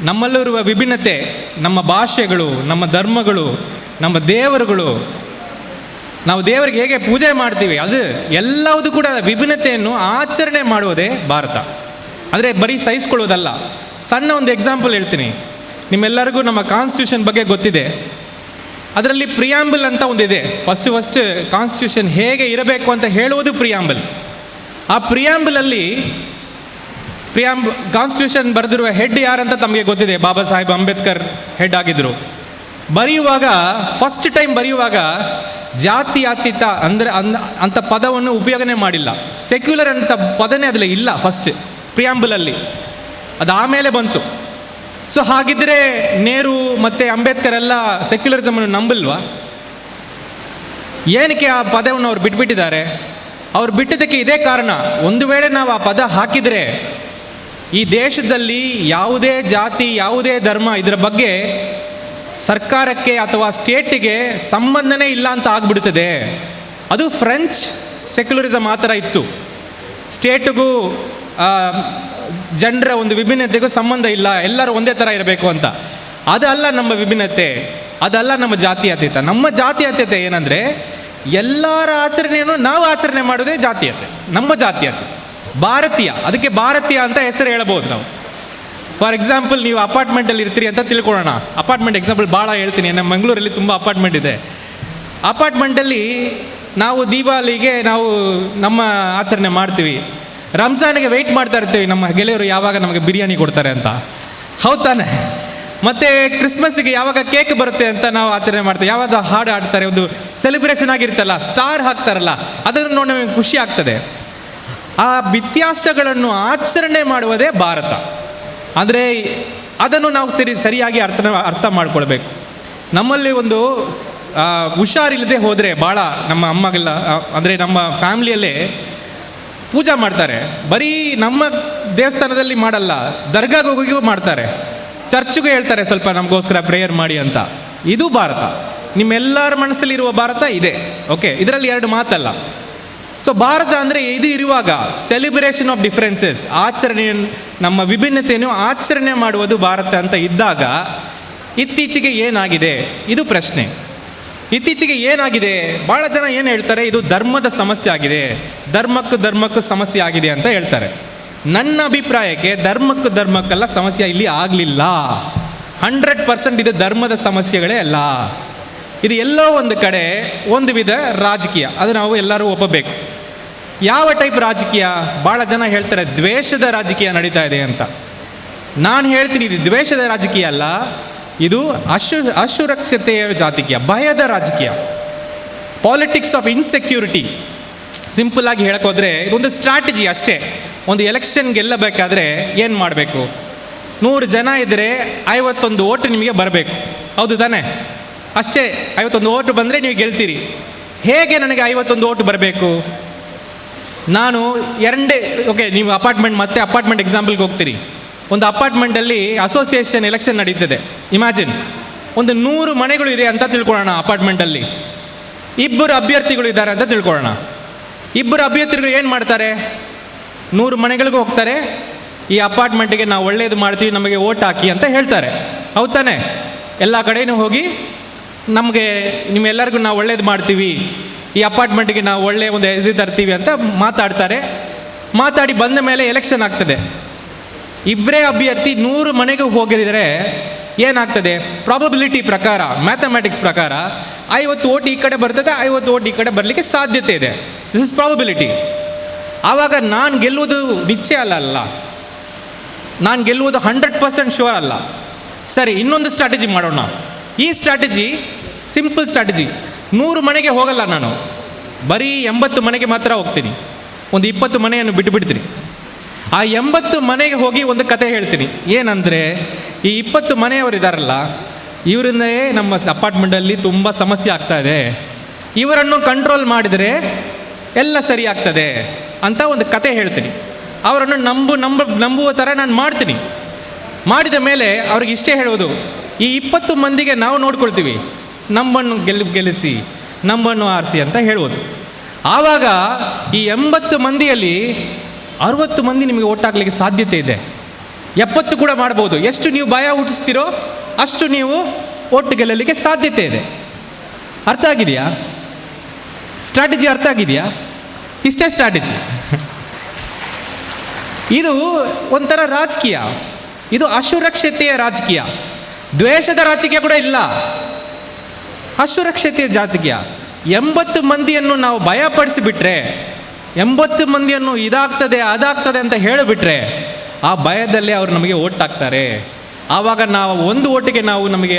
ನಮ್ಮಲ್ಲಿರುವ ವಿಭಿನ್ನತೆ, ನಮ್ಮ ಭಾಷೆಗಳು, ನಮ್ಮ ಧರ್ಮಗಳು, ನಮ್ಮ ದೇವರುಗಳು, ನಾವು ದೇವರಿಗೆ ಹೇಗೆ ಪೂಜೆ ಮಾಡ್ತೀವಿ, ಅದು ಎಲ್ಲವೂ ಕೂಡ ವಿಭಿನ್ನತೆಯನ್ನು ಆಚರಣೆ ಮಾಡುವುದೇ ಭಾರತ. ಅಂದರೆ ಬರೀ ಸಹಿಸ್ಕೊಳ್ಳೋದಲ್ಲ. ಸಣ್ಣ ಒಂದು ಎಕ್ಸಾಂಪಲ್ ಹೇಳ್ತೀನಿ. ನಿಮ್ಮೆಲ್ಲರಿಗೂ ನಮ್ಮ ಕಾನ್ಸ್ಟಿಟ್ಯೂಷನ್ ಬಗ್ಗೆ ಗೊತ್ತಿದೆ. ಅದರಲ್ಲಿ ಪ್ರಿಯಾಂಬಲ್ ಅಂತ ಒಂದಿದೆ. ಫಸ್ಟ್ ಕಾನ್ಸ್ಟಿಟ್ಯೂಷನ್ ಹೇಗೆ ಇರಬೇಕು ಅಂತ ಹೇಳುವುದು ಪ್ರಿಯಾಂಬಲ್. ಆ ಪ್ರಿಯಾಂಬಲಲ್ಲಿ ಕಾನ್ಸ್ಟಿಟ್ಯೂಷನ್ ಬರೆದಿರುವ ಹೆಡ್ ಯಾರಂತ ತಮಗೆ ಗೊತ್ತಿದೆ. ಬಾಬಾ ಸಾಹೇಬ್ ಅಂಬೇಡ್ಕರ್ ಹೆಡ್ ಆಗಿದ್ದರು. ಬರೆಯುವಾಗ ಫಸ್ಟ್ ಟೈಮ್ ಬರೆಯುವಾಗ ಜಾತ್ಯತೀತ ಅಂದರೆ ಅಂಥ ಪದವನ್ನು ಉಪಯೋಗನೆ ಮಾಡಿಲ್ಲ. ಸೆಕ್ಯುಲರ್ ಅಂತ ಪದನೇ ಅದರಲ್ಲಿ ಇಲ್ಲ ಫಸ್ಟ್ ಪ್ರಿಯಾಂಬಲಲ್ಲಿ. ಅದು ಆಮೇಲೆ ಬಂತು. ಸೊ ಹಾಗಿದ್ದರೆ ನೆಹರು ಮತ್ತು ಅಂಬೇಡ್ಕರ್ ಎಲ್ಲ ಸೆಕ್ಯುಲರಿಸಮನ್ನು ನಂಬಲ್ವಾ? ಏನಕ್ಕೆ ಆ ಪದವನ್ನು ಅವ್ರು ಬಿಟ್ಬಿಟ್ಟಿದ್ದಾರೆ? ಅವ್ರು ಬಿಟ್ಟಿದ್ದಕ್ಕೆ ಇದೇ ಕಾರಣ. ಒಂದು ವೇಳೆ ನಾವು ಆ ಪದ ಹಾಕಿದರೆ ಈ ದೇಶದಲ್ಲಿ ಯಾವುದೇ ಜಾತಿ, ಯಾವುದೇ ಧರ್ಮ, ಇದರ ಬಗ್ಗೆ ಸರ್ಕಾರಕ್ಕೆ ಅಥವಾ ಸ್ಟೇಟಿಗೆ ಸಂಬಂಧನೇ ಇಲ್ಲ ಅಂತ ಆಗ್ಬಿಡ್ತದೆ. ಅದು ಫ್ರೆಂಚ್ ಸೆಕ್ಯುಲರಿಸಮ್ ಆ ಥರ ಇತ್ತು. ಸ್ಟೇಟಿಗೂ ಜನರ ಒಂದು ವಿಭಿನ್ನತೆಗೂ ಸಂಬಂಧ ಇಲ್ಲ, ಎಲ್ಲರೂ ಒಂದೇ ಥರ ಇರಬೇಕು ಅಂತ. ಅದಲ್ಲ ನಮ್ಮ ವಿಭಿನ್ನತೆ, ಅದಲ್ಲ ನಮ್ಮ ಜಾತೀಯತೆ. ನಮ್ಮ ಜಾತೀಯತೆ ಏನಂದರೆ ಎಲ್ಲರ ಆಚರಣೆಯನ್ನು ನಾವು ಆಚರಣೆ ಮಾಡೋದೇ ಜಾತೀಯತೆ, ನಮ್ಮ ಜಾತೀಯತೆ. ಭಾರತೀಯ, ಅದಕ್ಕೆ ಭಾರತೀಯ ಅಂತ ಹೆಸರು ಹೇಳಬಹುದು ನಾವು. ಫಾರ್ ಎಕ್ಸಾಂಪಲ್, ನೀವು ಅಪಾರ್ಟ್ಮೆಂಟಲ್ಲಿ ಇರ್ತೀರಿ ಅಂತ ತಿಳ್ಕೊಳ್ಳೋಣ. ಅಪಾರ್ಟ್ಮೆಂಟ್ ಎಕ್ಸಾಂಪಲ್ ಭಾಳ ಹೇಳ್ತೀನಿ. ನಮ್ಮ ಮಂಗಳೂರಲ್ಲಿ ತುಂಬ ಅಪಾರ್ಟ್ಮೆಂಟ್ ಇದೆ. ಅಪಾರ್ಟ್ಮೆಂಟಲ್ಲಿ ನಾವು ದೀಪಾವಳಿಗೆ ನಾವು ನಮ್ಮ ಆಚರಣೆ ಮಾಡ್ತೀವಿ. ರಂಜಾನಿಗೆ ವೆಯ್ಟ್ ಮಾಡ್ತಾ ಇರ್ತೀವಿ ನಮ್ಮ ಗೆಳೆಯರು ಯಾವಾಗ ನಮಗೆ ಬಿರಿಯಾನಿ ಕೊಡ್ತಾರೆ ಅಂತ, ಹೌದು ತಾನೆ? ಮತ್ತು ಕ್ರಿಸ್ಮಸ್ಸಿಗೆ ಯಾವಾಗ ಕೇಕ್ ಬರುತ್ತೆ ಅಂತ ನಾವು ಆಚರಣೆ ಮಾಡ್ತೀವಿ. ಯಾವಾಗ ಹಾಡು ಆಡ್ತಾರೆ, ಒಂದು ಸೆಲೆಬ್ರೇಷನ್ ಆಗಿರ್ತಲ್ಲ, ಸ್ಟಾರ್ ಹಾಕ್ತಾರಲ್ಲ, ಅದನ್ನು ನೋಡಿ ನಮಗೆ ಖುಷಿ ಆಗ್ತದೆ. ಆ ವ್ಯತ್ಯಾಸಗಳನ್ನು ಆಚರಣೆ ಮಾಡುವುದೇ ಭಾರತ. ಅಂದರೆ ಅದನ್ನು ನಾವು ಸರಿಯಾಗಿ ಅರ್ಥ ಮಾಡ್ಕೊಳ್ಬೇಕು. ನಮ್ಮಲ್ಲಿ ಒಂದು ಹುಷಾರಿಲ್ಲದೆ ಹೋದರೆ ಭಾಳ ನಮ್ಮ ಅಮ್ಮಗೆಲ್ಲ, ಅಂದರೆ ನಮ್ಮ ಫ್ಯಾಮ್ಲಿಯಲ್ಲೇ ಪೂಜೆ ಮಾಡ್ತಾರೆ. ಬರೀ ನಮ್ಮ ದೇವಸ್ಥಾನದಲ್ಲಿ ಮಾಡಲ್ಲ, ದರ್ಗಾಗೆ ಹೋಗಿಯೂ ಮಾಡ್ತಾರೆ, ಚರ್ಚ್ಗೂ ಹೇಳ್ತಾರೆ ಸ್ವಲ್ಪ ನಮಗೋಸ್ಕರ ಪ್ರೇಯರ್ ಮಾಡಿ ಅಂತ. ಇದು ಭಾರತ. ನಿಮ್ಮೆಲ್ಲರ ಮನಸ್ಸಲ್ಲಿರುವ ಭಾರತ ಇದೆ. ಓಕೆ, ಇದರಲ್ಲಿ ಎರಡು ಮಾತಲ್ಲ. ಸೊ ಭಾರತ ಅಂದರೆ ಇದು ಇರುವಾಗ ಸೆಲೆಬ್ರೇಷನ್ ಆಫ್ ಡಿಫ್ರೆನ್ಸಸ್, ಆಚರಣೆ, ನಮ್ಮ ವಿಭಿನ್ನತೆಯನ್ನು ಆಚರಣೆ ಮಾಡುವುದು ಭಾರತ ಅಂತ ಇದ್ದಾಗ ಇತ್ತೀಚೆಗೆ ಏನಾಗಿದೆ, ಇದು ಪ್ರಶ್ನೆ. ಇತ್ತೀಚೆಗೆ ಏನಾಗಿದೆ? ಭಾಳ ಜನ ಏನು ಹೇಳ್ತಾರೆ, ಇದು ಧರ್ಮದ ಸಮಸ್ಯೆ ಆಗಿದೆ, ಧರ್ಮಕ್ಕೂ ಸಮಸ್ಯೆ ಆಗಿದೆ ಅಂತ ಹೇಳ್ತಾರೆ. ನನ್ನ ಅಭಿಪ್ರಾಯಕ್ಕೆ ಧರ್ಮಕ್ಕೆಲ್ಲ ಸಮಸ್ಯೆ ಇಲ್ಲಿ ಆಗಲಿಲ್ಲ. 100% ಇದು ಧರ್ಮದ ಸಮಸ್ಯೆಗಳೇ ಅಲ್ಲ. ಇದು ಎಲ್ಲೋ ಒಂದು ಕಡೆ ಒಂದು ವಿಧ ರಾಜಕೀಯ, ಅದು ನಾವು ಎಲ್ಲರೂ ಒಪ್ಪಬೇಕು. ಯಾವ ಟೈಪ್ ರಾಜಕೀಯ? ಭಾಳ ಜನ ಹೇಳ್ತಾರೆ ದ್ವೇಷದ ರಾಜಕೀಯ ನಡೀತಾ ಇದೆ ಅಂತ. ನಾನು ಹೇಳ್ತೀನಿ, ಇದು ದ್ವೇಷದ ರಾಜಕೀಯ ಅಲ್ಲ, ಇದು ಅಸುರಕ್ಷತೆಯ ರಾಜಕೀಯ, ಭಯದ ರಾಜಕೀಯ, ಪಾಲಿಟಿಕ್ಸ್ ಆಫ್ ಇನ್ಸೆಕ್ಯೂರಿಟಿ. ಸಿಂಪಲ್ ಆಗಿ ಹೇಳೋಕ್ಕೋದ್ರೆ ಇದೊಂದು ಸ್ಟ್ರಾಟಜಿ ಅಷ್ಟೇ. ಒಂದು ಎಲೆಕ್ಷನ್ ಗೆಲ್ಲಬೇಕಾದ್ರೆ ಏನು ಮಾಡಬೇಕು? 100 ಜನ ಇದ್ದರೆ 51 ಓಟು ನಿಮಗೆ ಬರಬೇಕು, ಹೌದು ತಾನೆ? ಅಷ್ಟೇ. 51 ಓಟು ಬಂದರೆ ನೀವು ಗೆಲ್ತೀರಿ. ಹೇಗೆ ನನಗೆ 51 ಓಟು ಬರಬೇಕು? ನಾನು ಓಕೆ, ನೀವು ಅಪಾರ್ಟ್ಮೆಂಟ್ ಎಕ್ಸಾಂಪಲ್ಗೆ ಹೋಗ್ತೀರಿ. ಒಂದು ಅಪಾರ್ಟ್ಮೆಂಟಲ್ಲಿ ಅಸೋಸಿಯೇಷನ್ ಎಲೆಕ್ಷನ್ ನಡೀತದೆ. ಇಮ್ಯಾಜಿನ್, ಒಂದು 100 ಮನೆಗಳು ಇದೆ ಅಂತ ತಿಳ್ಕೊಳ್ಳೋಣ. ಅಪಾರ್ಟ್ಮೆಂಟಲ್ಲಿ 2 ಅಭ್ಯರ್ಥಿಗಳು ಇದ್ದಾರೆ ಅಂತ ತಿಳ್ಕೊಳ್ಳೋಣ. 2 ಅಭ್ಯರ್ಥಿಗಳು ಏನು ಮಾಡ್ತಾರೆ? 100 ಮನೆಗಳಿಗೂ ಹೋಗ್ತಾರೆ, ಈ ಅಪಾರ್ಟ್ಮೆಂಟಿಗೆ ನಾವು ಒಳ್ಳೇದು ಮಾಡ್ತೀವಿ, ನಮಗೆ ಓಟ್ ಹಾಕಿ ಅಂತ ಹೇಳ್ತಾರೆ, ಹೌದು ತಾನೆ? ಎಲ್ಲ ಕಡೆಯೂ ಹೋಗಿ ನಿಮ್ಮೆಲ್ಲರಿಗೂ ನಾವು ಒಳ್ಳೇದು ಮಾಡ್ತೀವಿ, ಈ ಅಪಾರ್ಟ್ಮೆಂಟಿಗೆ ನಾವು ಒಳ್ಳೆಯ ಒಂದು ಇದು ತರ್ತೀವಿ ಅಂತ ಮಾತಾಡಿ ಬಂದ ಮೇಲೆ ಎಲೆಕ್ಷನ್ ಆಗ್ತದೆ. 2 ಅಭ್ಯರ್ಥಿ 100 ಮನೆಗೆ ಹೋಗಿದರೆ ಏನಾಗ್ತದೆ? ಪ್ರಾಬಬಿಲಿಟಿ ಪ್ರಕಾರ, ಮ್ಯಾಥಮೆಟಿಕ್ಸ್ ಪ್ರಕಾರ 50 ಓಟ್ ಈ ಕಡೆ ಬರ್ತದೆ, 50 ಓಟ್ ಈ ಕಡೆ ಬರಲಿಕ್ಕೆ ಸಾಧ್ಯತೆ ಇದೆ. This is probability. ಆವಾಗ ನಾನು ಗೆಲ್ಲುವುದು ನಿಶ್ಚಯ ಅಲ್ಲ, ನಾನು ಗೆಲ್ಲುವುದು 100% ಶೂರ್ ಅಲ್ಲ. ಸರಿ, ಇನ್ನೊಂದು ಸ್ಟ್ರಾಟಜಿ ಮಾಡೋಣ. ಈ ಸ್ಟ್ರಾಟಜಿ ಸಿಂಪಲ್ ಸ್ಟ್ರಾಟಜಿ. 100 ಮನೆಗೆ ಹೋಗಲ್ಲ ನಾನು, ಬರೀ 80 ಮನೆಗೆ ಮಾತ್ರ ಹೋಗ್ತೀನಿ. ಒಂದು 20 ಮನೆಯನ್ನು ಬಿಟ್ಟುಬಿಡ್ತೀನಿ. ಆ 80 ಮನೆಗೆ ಹೋಗಿ ಒಂದು ಕತೆ ಹೇಳ್ತೀನಿ. ಏನಂದರೆ, ಈ 20 ಮನೆಯವರಿದ್ದಾರಲ್ಲ, ಇವರಿಂದೇ ನಮ್ಮ ಅಪಾರ್ಟ್ಮೆಂಟಲ್ಲಿ ತುಂಬ ಸಮಸ್ಯೆ ಆಗ್ತಾ ಇದೆ, ಇವರನ್ನು ಕಂಟ್ರೋಲ್ ಮಾಡಿದರೆ ಎಲ್ಲ ಸರಿ ಆಗ್ತದೆ ಅಂತ ಒಂದು ಕತೆ ಹೇಳ್ತೀನಿ. ಅವರನ್ನು ನಂಬುವ ಥರ ನಾನು ಮಾಡ್ತೀನಿ. ಮಾಡಿದ ಮೇಲೆ ಅವ್ರಿಗೆ ಇಷ್ಟೇ ಹೇಳೋದು, ಈ 20 ಮಂದಿಗೆ ನಾವು ನೋಡ್ಕೊಳ್ತೀವಿ, ನಮ್ಮನ್ನು ಗೆಲ್ಲಿಸಿ, ನಮ್ಮನ್ನು ಆರಿಸಿ ಅಂತ ಹೇಳುವುದು. ಆವಾಗ ಈ 80 ಮಂದಿಯಲ್ಲಿ 60 ಮಂದಿ ನಿಮಗೆ ಓಟ್ ಹಾಕಲಿಕ್ಕೆ ಸಾಧ್ಯತೆ ಇದೆ. 70 ಕೂಡ ಮಾಡ್ಬೋದು. ಎಷ್ಟು ನೀವು ಭಯ ಹುಟ್ಟಿಸ್ತೀರೋ ಅಷ್ಟು ನೀವು ಓಟ್ ಗೆಲ್ಲಲಿಕ್ಕೆ ಸಾಧ್ಯತೆ ಇದೆ. ಅರ್ಥ ಆಗಿದೆಯಾ? ಸ್ಟ್ರಾಟಜಿ ಅರ್ಥ ಆಗಿದೆಯಾ? ಇಷ್ಟೇ ಸ್ಟ್ರಾಟಜಿ. ಇದು ಒಂಥರ ರಾಜಕೀಯ, ಇದು ಅಸುರಕ್ಷತೆಯ ರಾಜಕೀಯ. ದ್ವೇಷದ ರಾಜಕೀಯ ಕೂಡ ಇಲ್ಲ, ಅಸುರಕ್ಷತೆಯ ರಾಜಕೀಯ. 80 ಮಂದಿಯನ್ನು ನಾವು ಭಯಪಡಿಸಿಬಿಟ್ರೆ, 80 ಮಂದಿಯನ್ನು ಇದಾಗ್ತದೆ ಅದಾಗ್ತದೆ ಅಂತ ಹೇಳಿಬಿಟ್ರೆ, ಆ ಭಯದಲ್ಲಿ ಅವರು ನಮಗೆ ಓಟ್ ಹಾಕ್ತಾರೆ. ಆವಾಗ ನಾವು ಒಂದು ಓಟಿಗೆ ನಮಗೆ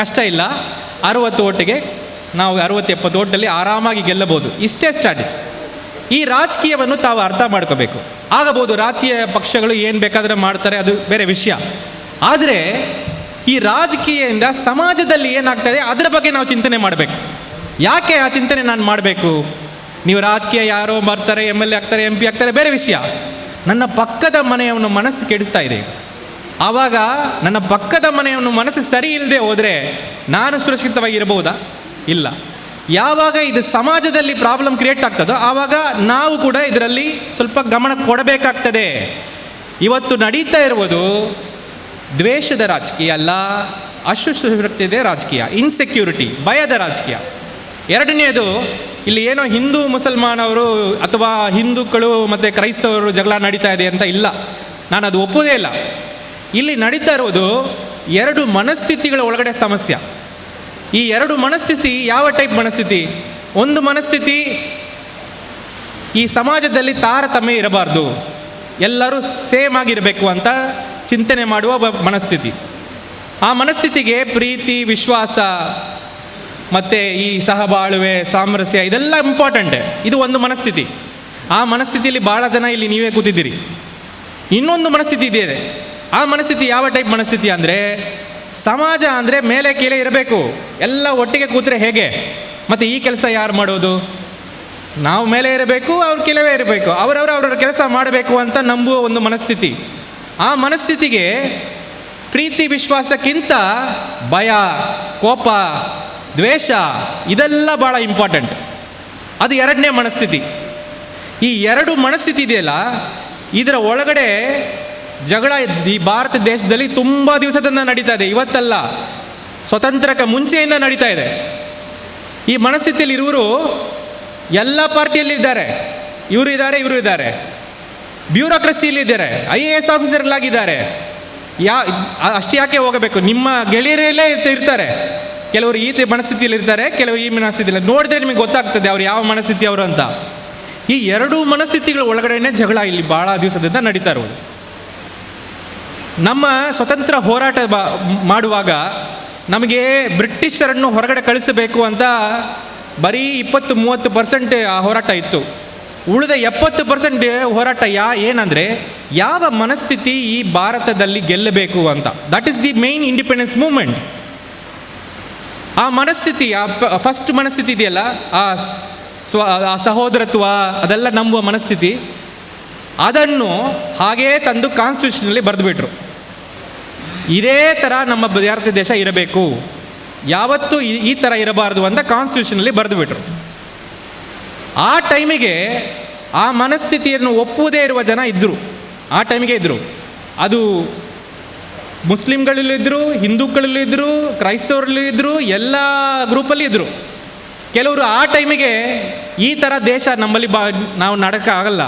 ಕಷ್ಟ ಇಲ್ಲ, 60 ಓಟಿಗೆ ನಾವು 60-70 ಓಟಲ್ಲಿ ಆರಾಮಾಗಿ ಗೆಲ್ಲಬಹುದು. ಇಷ್ಟೇ ಸ್ಟ್ರಾಟಜಿ. ಈ ರಾಜಕೀಯವನ್ನು ತಾವು ಅರ್ಥ ಮಾಡ್ಕೋಬೇಕು. ಆಗಬಹುದು ರಾಜಕೀಯ ಪಕ್ಷಗಳು ಏನು ಬೇಕಾದರೆ ಮಾಡ್ತಾರೆ, ಅದು ಬೇರೆ ವಿಷಯ. ಆದರೆ ಈ ರಾಜಕೀಯದಿಂದ ಸಮಾಜದಲ್ಲಿ ಏನಾಗ್ತದೆ ಅದರ ಬಗ್ಗೆ ನಾವು ಚಿಂತನೆ ಮಾಡಬೇಕು. ಯಾಕೆ ಆ ಚಿಂತನೆ ನಾನು ಮಾಡಬೇಕು? ನೀವು ರಾಜಕೀಯ ಯಾರೋ ಬರ್ತಾರೆ, MLA ಆಗ್ತಾರೆ, MP ಆಗ್ತಾರೆ, ಬೇರೆ ವಿಷಯ. ನನ್ನ ಪಕ್ಕದ ಮನೆಯವನು ಮನಸ್ಸು ಕೆಡಿಸ್ತಾ ಇದೆ. ಆವಾಗ ನನ್ನ ಪಕ್ಕದ ಮನೆಯವನು ಮನಸ್ಸು ಸರಿ ಇಲ್ಲದೆ ಹೋದರೆ ನಾನು ಸುರಕ್ಷಿತವಾಗಿರಬಹುದಾ? ಇಲ್ಲ. ಯಾವಾಗ ಇದು ಸಮಾಜದಲ್ಲಿ ಪ್ರಾಬ್ಲಮ್ ಕ್ರಿಯೇಟ್ ಆಗ್ತದೋ ಆವಾಗ ನಾವು ಕೂಡ ಇದರಲ್ಲಿ ಸ್ವಲ್ಪ ಗಮನ ಕೊಡಬೇಕಾಗ್ತದೆ. ಇವತ್ತು ನಡೀತಾ ಇರುವುದು ದ್ವೇಷದ ರಾಜಕೀಯ ಅಲ್ಲ, ಅಸುರಕ್ಷತೆಯ ರಾಜಕೀಯ, ಇನ್ಸೆಕ್ಯೂರಿಟಿ, ಭಯದ ರಾಜಕೀಯ. ಎರಡನೆಯದು, ಇಲ್ಲಿ ಏನೋ ಹಿಂದೂ ಮುಸಲ್ಮಾನವರು ಅಥವಾ ಹಿಂದೂಗಳು ಮತ್ತು ಕ್ರೈಸ್ತವರು ಜಗಳ ನಡೀತಾ ಇದೆ ಅಂತ ಇಲ್ಲ, ನಾನು ಅದು ಒಪ್ಪೋದೇ ಇಲ್ಲ. ಇಲ್ಲಿ ನಡೀತಾ ಇರುವುದು 2 ಮನಸ್ಥಿತಿಗಳ ಒಳಗಡೆ ಸಮಸ್ಯೆ. ಈ 2 ಮನಸ್ಥಿತಿ ಯಾವ ಟೈಪ್ ಮನಸ್ಥಿತಿ? ಒಂದು ಮನಸ್ಥಿತಿ, ಈ ಸಮಾಜದಲ್ಲಿ ತಾರತಮ್ಯ ಇರಬಾರ್ದು, ಎಲ್ಲರೂ ಸೇಮ್ ಆಗಿರಬೇಕು ಅಂತ ಚಿಂತನೆ ಮಾಡುವ ಮನಸ್ಥಿತಿ. ಆ ಮನಸ್ಥಿತಿಗೆ ಪ್ರೀತಿ, ವಿಶ್ವಾಸ ಮತ್ತು ಈ ಸಹಬಾಳುವೆ, ಸಾಮರಸ್ಯ ಇದೆಲ್ಲ ಇಂಪಾರ್ಟೆಂಟ್. ಇದು ಒಂದು ಮನಸ್ಥಿತಿ. ಆ ಮನಸ್ಥಿತಿಯಲ್ಲಿ ಭಾಳ ಜನ ಇಲ್ಲಿ ನೀವೇ ಕೂತಿದ್ದೀರಿ. ಇನ್ನೊಂದು ಮನಸ್ಥಿತಿ ಇದೆ. ಆ ಮನಸ್ಥಿತಿ ಯಾವ ಟೈಪ್ ಮನಸ್ಥಿತಿ ಅಂದರೆ, ಸಮಾಜ ಅಂದರೆ ಮೇಲೆ ಕೀಳೆ ಇರಬೇಕು, ಎಲ್ಲ ಒಟ್ಟಿಗೆ ಕೂತ್ರೆ ಹೇಗೆ? ಮತ್ತು ಈ ಕೆಲಸ ಯಾರು ಮಾಡೋದು? ನಾವು ಮೇಲೆ ಇರಬೇಕು, ಅವ್ರ ಕೆಳವೇ ಇರಬೇಕು, ಅವರವರ ಕೆಲಸ ಮಾಡಬೇಕು ಅಂತ ನಂಬುವ ಒಂದು ಮನಸ್ಥಿತಿ. ಆ ಮನಸ್ಥಿತಿಗೆ ಪ್ರೀತಿ ವಿಶ್ವಾಸಕ್ಕಿಂತ ಭಯ, ಕೋಪ, ದ್ವೇಷ ಇದೆಲ್ಲ ಭಾಳ ಇಂಪಾರ್ಟೆಂಟ್. ಅದು 2ನೇ ಮನಸ್ಥಿತಿ. ಈ 2 ಮನಸ್ಥಿತಿ ಇದೆಯಲ್ಲ, ಇದರ ಒಳಗಡೆ ಜಗಳ ಈ ಭಾರತ ದೇಶದಲ್ಲಿ ತುಂಬ ದಿವಸದಿಂದ ನಡೀತಾ ಇದೆ. ಇವತ್ತಲ್ಲ, ಸ್ವತಂತ್ರಕ್ಕೆ ಮುಂಚೆಯಿಂದ ನಡೀತಾ ಇದೆ. ಈ ಮನಸ್ಥಿತಿಯಲ್ಲಿ ಇರುವರು ಎಲ್ಲ ಪಾರ್ಟಿಯಲ್ಲಿ ಇದ್ದಾರೆ, ಇವರು ಇದ್ದಾರೆ, ಬ್ಯೂರೋಕ್ರಸಿಯಲ್ಲಿದ್ದಾರೆ, IAS ಆಫೀಸರ್ಗಳಾಗಿದ್ದಾರೆ. ಅಷ್ಟು ಯಾಕೆ ಹೋಗಬೇಕು? ನಿಮ್ಮ ಗೆಳೆಯರಲ್ಲೇ ಇರ್ತಾರೆ. ಕೆಲವರು ಈ ಮನಸ್ಥಿತಿಯಲ್ಲಿ ಇರ್ತಾರೆ, ಕೆಲವರು ಈ ಮನಸ್ಥಿತಿಯಲ್ಲಿ. ನೋಡಿದ್ರೆ ನಿಮಗೆ ಗೊತ್ತಾಗ್ತದೆ ಅವ್ರು ಯಾವ ಮನಸ್ಥಿತಿ ಅವರು ಅಂತ. ಈ 2 ಮನಸ್ಥಿತಿಗಳ ಒಳಗಡೆನೇ ಜಗಳ ಇಲ್ಲಿ ಭಾಳ ದಿವಸದಿಂದ ನಡೀತಾ ಇರೋದು. ನಮ್ಮ ಸ್ವತಂತ್ರ ಹೋರಾಟ ಮಾಡುವಾಗ ನಮಗೆ ಬ್ರಿಟಿಷರನ್ನು ಹೊರಗಡೆ ಕಳಿಸಬೇಕು ಅಂತ ಬರೀ 20-30% ಆ ಹೋರಾಟ ಇತ್ತು. ಉಳಿದ 70% ಹೋರಾಟ ಏನಂದರೆ ಯಾವ ಮನಸ್ಥಿತಿ ಈ ಭಾರತದಲ್ಲಿ ಗೆಲ್ಲಬೇಕು ಅಂತ. That is the main independence movement. ಆ ಮನಸ್ಥಿತಿ, ಫಸ್ಟ್ ಮನಸ್ಥಿತಿ ಇದೆಯಲ್ಲ, ಆ ಸಹೋದರತ್ವ ಅದೆಲ್ಲ ನಂಬುವ ಮನಸ್ಥಿತಿ, ಅದನ್ನು ಹಾಗೇ ತಂದು ಕಾನ್ಸ್ಟಿಟ್ಯೂಷನಲ್ಲಿ ಬರೆದುಬಿಟ್ರು. ಇದೇ ಥರ ನಮ್ಮ ಭಾರತ ದೇಶ ಇರಬೇಕು, ಯಾವತ್ತೂ ಈ ಥರ ಇರಬಾರ್ದು ಅಂತ ಕಾನ್ಸ್ಟಿಟ್ಯೂಷನಲ್ಲಿ ಬರೆದುಬಿಟ್ರು. ಆ ಟೈಮಿಗೆ ಆ ಮನಸ್ಥಿತಿಯನ್ನು ಒಪ್ಪುವುದೇ ಇರುವ ಜನ ಇದ್ದರು, ಆ ಟೈಮಿಗೆ ಇದ್ದರು. ಅದು ಮುಸ್ಲಿಮ್ಗಳಲ್ಲೂ ಇದ್ದರು, ಹಿಂದೂಗಳಲ್ಲೂ ಇದ್ದರು, ಕ್ರೈಸ್ತವರಲ್ಲೂ ಇದ್ದರು, ಎಲ್ಲ ಗ್ರೂಪಲ್ಲಿ ಇದ್ದರು. ಕೆಲವರು ಆ ಟೈಮಿಗೆ ಈ ಥರ ದೇಶ ನಮ್ಮಲ್ಲಿ ನಾವು ನಡಕ್ಕಾಗಲ್ಲ,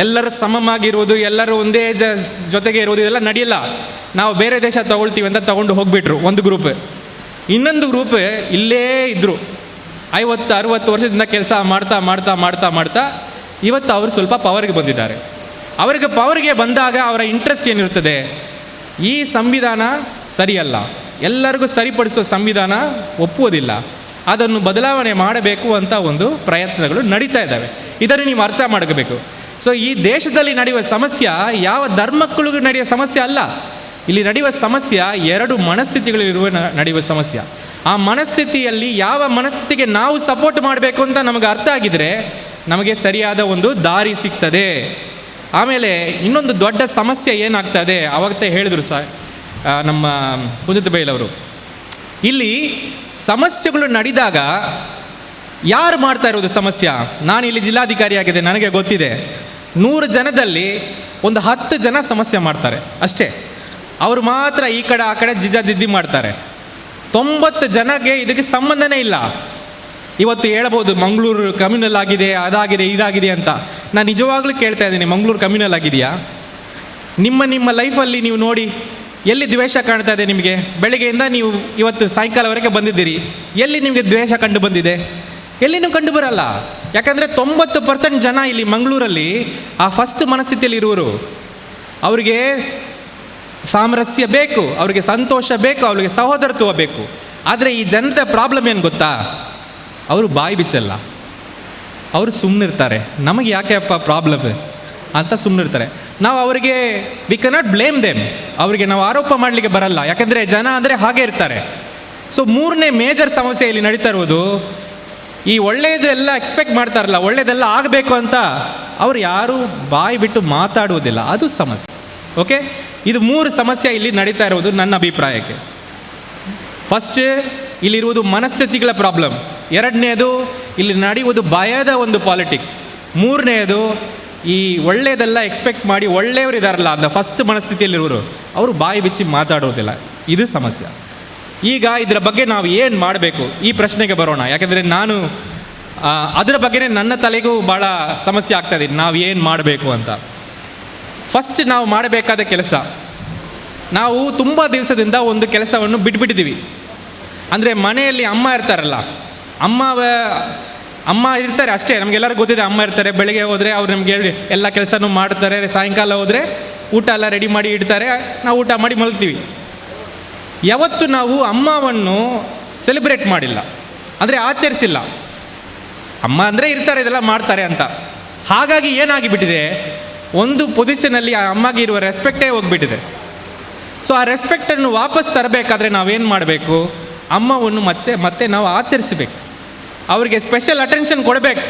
ಎಲ್ಲರೂ ಸಮವಾಗಿರುವುದು, ಎಲ್ಲರೂ ಒಂದೇ ಜೊತೆಗೆ ಇರುವುದು ಇದೆಲ್ಲ ನಡೆಯಲ್ಲ, ನಾವು ಬೇರೆ ದೇಶ ತೊಗೊಳ್ತೀವಿ ಅಂತ ತೊಗೊಂಡು ಹೋಗಿಬಿಟ್ರು ಒಂದು ಗ್ರೂಪ್. ಇನ್ನೊಂದು ಗ್ರೂಪ್ ಇಲ್ಲೇ ಇದ್ದರು, 50-60 ವರ್ಷದಿಂದ ಕೆಲಸ ಮಾಡ್ತಾ ಮಾಡ್ತಾ ಮಾಡ್ತಾ ಮಾಡ್ತಾ ಇವತ್ತು ಅವರು ಸ್ವಲ್ಪ ಪವರ್ಗೆ ಬಂದಿದ್ದಾರೆ. ಅವರಿಗೆ ಪವರ್ಗೆ ಬಂದಾಗ ಅವರ ಇಂಟ್ರೆಸ್ಟ್ ಏನಿರ್ತದೆ, ಈ ಸಂವಿಧಾನ ಸರಿಯಲ್ಲ, ಎಲ್ಲರಿಗೂ ಸರಿಪಡಿಸುವ ಸಂವಿಧಾನ ಒಪ್ಪುವುದಿಲ್ಲ, ಅದನ್ನು ಬದಲಾವಣೆ ಮಾಡಬೇಕು ಅಂತ ಒಂದು ಪ್ರಯತ್ನಗಳು ನಡೀತಾ ಇದ್ದಾವೆ. ಇದನ್ನು ನೀವು ಅರ್ಥ ಮಾಡಬೇಕು. ಸೊ ಈ ದೇಶದಲ್ಲಿ ನಡೆಯುವ ಸಮಸ್ಯೆ ಯಾವ ಧರ್ಮಕ್ಕಳಿಗೂ ನಡೆಯುವ ಸಮಸ್ಯೆ ಅಲ್ಲ. ಇಲ್ಲಿ ನಡೆಯುವ ಸಮಸ್ಯೆ 2 ಮನಸ್ಥಿತಿಗಳಿರುವ ನಡೆಯುವ ಸಮಸ್ಯೆ. ಆ ಮನಸ್ಥಿತಿಯಲ್ಲಿ ಯಾವ ಮನಸ್ಥಿತಿಗೆ ನಾವು ಸಪೋರ್ಟ್ ಮಾಡಬೇಕು ಅಂತ ನಮಗೆ ಅರ್ಥ ಆಗಿದರೆ ನಮಗೆ ಸರಿಯಾದ ಒಂದು ದಾರಿ ಸಿಗ್ತದೆ. ಆಮೇಲೆ ಇನ್ನೊಂದು ದೊಡ್ಡ ಸಮಸ್ಯೆ ಏನಾಗ್ತದೆ, ಅವಾಗತ್ತೆ ಹೇಳಿದರು ನಮ್ಮ ಪುಂಜತ್ ಬೈಲವರು, ಇಲ್ಲಿ ಸಮಸ್ಯೆಗಳು ನಡೆದಾಗ ಯಾರು ಮಾಡ್ತಾ ಇರೋದು ಸಮಸ್ಯೆ? ನಾನು ಇಲ್ಲಿ ಜಿಲ್ಲಾಧಿಕಾರಿ ಆಗಿದೆ, ನನಗೆ ಗೊತ್ತಿದೆ. 100 ಜನದಲ್ಲಿ ಒಂದು 10 ಜನ ಸಮಸ್ಯೆ ಮಾಡ್ತಾರೆ ಅಷ್ಟೇ. ಅವರು ಮಾತ್ರ ಈ ಕಡೆ ಆ ಕಡೆ ಜಿದ್ದಿ ಮಾಡ್ತಾರೆ. 90 ಜನಕ್ಕೆ ಇದಕ್ಕೆ ಸಂಬಂಧನೇ ಇಲ್ಲ. ಇವತ್ತು ಹೇಳ್ಬೋದು ಮಂಗಳೂರು ಕಮ್ಯುನಲ್ ಆಗಿದೆ, ಅದಾಗಿದೆ, ಇದಾಗಿದೆ ಅಂತ. ನಾನು ನಿಜವಾಗ್ಲೂ ಕೇಳ್ತಾ ಇದ್ದೀನಿ, ಮಂಗಳೂರು ಕಮ್ಯುನಲ್ ಆಗಿದೆಯಾ? ನಿಮ್ಮ ಲೈಫಲ್ಲಿ ನೀವು ನೋಡಿ, ಎಲ್ಲಿ ದ್ವೇಷ ಕಾಣ್ತಾ ಇದೆ ನಿಮಗೆ? ಬೆಳಗ್ಗೆಯಿಂದ ನೀವು ಇವತ್ತು ಸಾಯಂಕಾಲವರೆಗೆ ಬಂದಿದ್ದೀರಿ, ಎಲ್ಲಿ ನಿಮಗೆ ದ್ವೇಷ ಕಂಡು ಬಂದಿದೆ? ಎಲ್ಲಿನೂ ಕಂಡು ಬರಲ್ಲ. ಯಾಕಂದರೆ 90% ಜನ ಇಲ್ಲಿ ಮಂಗಳೂರಲ್ಲಿ ಆ ಫಸ್ಟ್ ಮನಸ್ಥಿತಿಯಲ್ಲಿ ಇರುವರು. ಅವರಿಗೆ ಸಾಮರಸ್ಯ ಬೇಕು, ಅವರಿಗೆ ಸಂತೋಷ ಬೇಕು, ಅವರಿಗೆ ಸಹೋದರತ್ವ ಬೇಕು. ಆದರೆ ಈ ಜನತೆ ಪ್ರಾಬ್ಲಮ್ ಏನು ಗೊತ್ತಾ? ಅವರು ಬಾಯಿ ಬಿಚ್ಚಲ್ಲ, ಅವರು ಸುಮ್ಮನಿರ್ತಾರೆ. ನಮಗೆ ಯಾಕೆ ಅಪ್ಪ ಪ್ರಾಬ್ಲಮ್ ಅಂತ ಸುಮ್ಮನಿರ್ತಾರೆ. ನಾವು ಅವರಿಗೆ ವಿ ಕೆನಾಟ್ ಬ್ಲೇಮ್ ದೆಮ್, ಅವರಿಗೆ ನಾವು ಆರೋಪ ಮಾಡಲಿಕ್ಕೆ ಬರಲ್ಲ. ಯಾಕಂದರೆ ಜನ ಅಂದರೆ ಹಾಗೆ ಇರ್ತಾರೆ. ಸೊ 3ನೇ ಮೇಜರ್ ಸಮಸ್ಯೆ ಇಲ್ಲಿ ನಡೀತಾ ಇರುವುದು, ಈ ಒಳ್ಳೆಯದೆಲ್ಲ ಎಕ್ಸ್ಪೆಕ್ಟ್ ಮಾಡ್ತಾರಲ್ಲ, ಒಳ್ಳೆಯದೆಲ್ಲ ಆಗಬೇಕು ಅಂತ ಅವರು ಯಾರೂ ಬಾಯಿ ಬಿಟ್ಟು ಮಾತಾಡುವುದಿಲ್ಲ. ಅದು ಸಮಸ್ಯೆ. ಓಕೆ, ಇದು 3 ಸಮಸ್ಯೆ ಇಲ್ಲಿ ನಡೀತಾ ಇರುವುದು ನನ್ನ ಅಭಿಪ್ರಾಯಕ್ಕೆ. ಫಸ್ಟ್, ಇಲ್ಲಿರುವುದು ಮನಸ್ಥಿತಿಗಳ ಪ್ರಾಬ್ಲಮ್. 2ನೇದು, ಇಲ್ಲಿ ನಡೆಯುವುದು ಭಯದ ಒಂದು ಪಾಲಿಟಿಕ್ಸ್. 3ನೇದು, ಈ ಒಳ್ಳೆಯದೆಲ್ಲ ಎಕ್ಸ್ಪೆಕ್ಟ್ ಮಾಡಿ ಒಳ್ಳೆಯವರು ಇದ್ದಾರಲ್ಲ, ಅದನ್ನ ಫಸ್ಟ್ ಮನಸ್ಥಿತಿಯಲ್ಲಿರುವರು, ಅವರು ಬಾಯಿ ಬಿಚ್ಚಿ ಮಾತಾಡೋದಿಲ್ಲ. ಇದು ಸಮಸ್ಯೆ. ಈಗ ಇದರ ಬಗ್ಗೆ ನಾವು ಏನು ಮಾಡಬೇಕು, ಈ ಪ್ರಶ್ನೆಗೆ ಬರೋಣ. ಯಾಕೆಂದರೆ ನಾನು ಅದರ ಬಗ್ಗೆನೇ ನನ್ನ ತಲೆಗೂ ಭಾಳ ಸಮಸ್ಯೆ ಆಗ್ತಾಯಿದೆ, ನಾವು ಏನು ಮಾಡಬೇಕು ಅಂತ. ಫಸ್ಟ್ ನಾವು ಮಾಡಬೇಕಾದ ಕೆಲಸ, ನಾವು ತುಂಬ ದಿವಸದಿಂದ ಒಂದು ಕೆಲಸವನ್ನು ಬಿಟ್ಬಿಟ್ಟಿದ್ದೀವಿ. ಅಂದರೆ ಮನೆಯಲ್ಲಿ ಅಮ್ಮ ಇರ್ತಾರಲ್ಲ, ಅಮ್ಮ ಇರ್ತಾರೆ ಅಷ್ಟೇ, ನಮಗೆಲ್ಲರಿಗೂ ಗೊತ್ತಿದೆ. ಅಮ್ಮ ಇರ್ತಾರೆ, ಬೆಳಗ್ಗೆ ಹೋದರೆ ಅವ್ರು ನಮಗೆ ಎಲ್ಲ ಕೆಲಸನೂ ಮಾಡ್ತಾರೆ, ಸಾಯಂಕಾಲ ಹೋದರೆ ಊಟ ಎಲ್ಲ ರೆಡಿ ಮಾಡಿ ಇಡ್ತಾರೆ, ನಾವು ಊಟ ಮಾಡಿ ಮಲಗ್ತೀವಿ. ಯಾವತ್ತು ನಾವು ಅಮ್ಮವನ್ನು ಸೆಲೆಬ್ರೇಟ್ ಮಾಡಿಲ್ಲ, ಅಂದರೆ ಆಚರಿಸಿಲ್ಲ. ಅಮ್ಮ ಅಂದರೆ ಇರ್ತಾರೆ, ಇದೆಲ್ಲ ಮಾಡ್ತಾರೆ ಅಂತ. ಹಾಗಾಗಿ ಏನಾಗಿಬಿಟ್ಟಿದೆ, ಒಂದು ಪೊಸಿಷನಲ್ಲಿ ಆ ಅಮ್ಮಗೆ ಇರುವ ರೆಸ್ಪೆಕ್ಟೇ ಹೋಗ್ಬಿಟ್ಟಿದೆ. ಸೊ ಆ ರೆಸ್ಪೆಕ್ಟನ್ನು ವಾಪಸ್ ತರಬೇಕಾದ್ರೆ ನಾವೇನು ಮಾಡಬೇಕು? ಅಮ್ಮವನ್ನು ಮತ್ತೆ ನಾವು ಆಚರಿಸಬೇಕು, ಅವರಿಗೆ ಸ್ಪೆಷಲ್ ಅಟೆನ್ಷನ್ ಕೊಡಬೇಕು,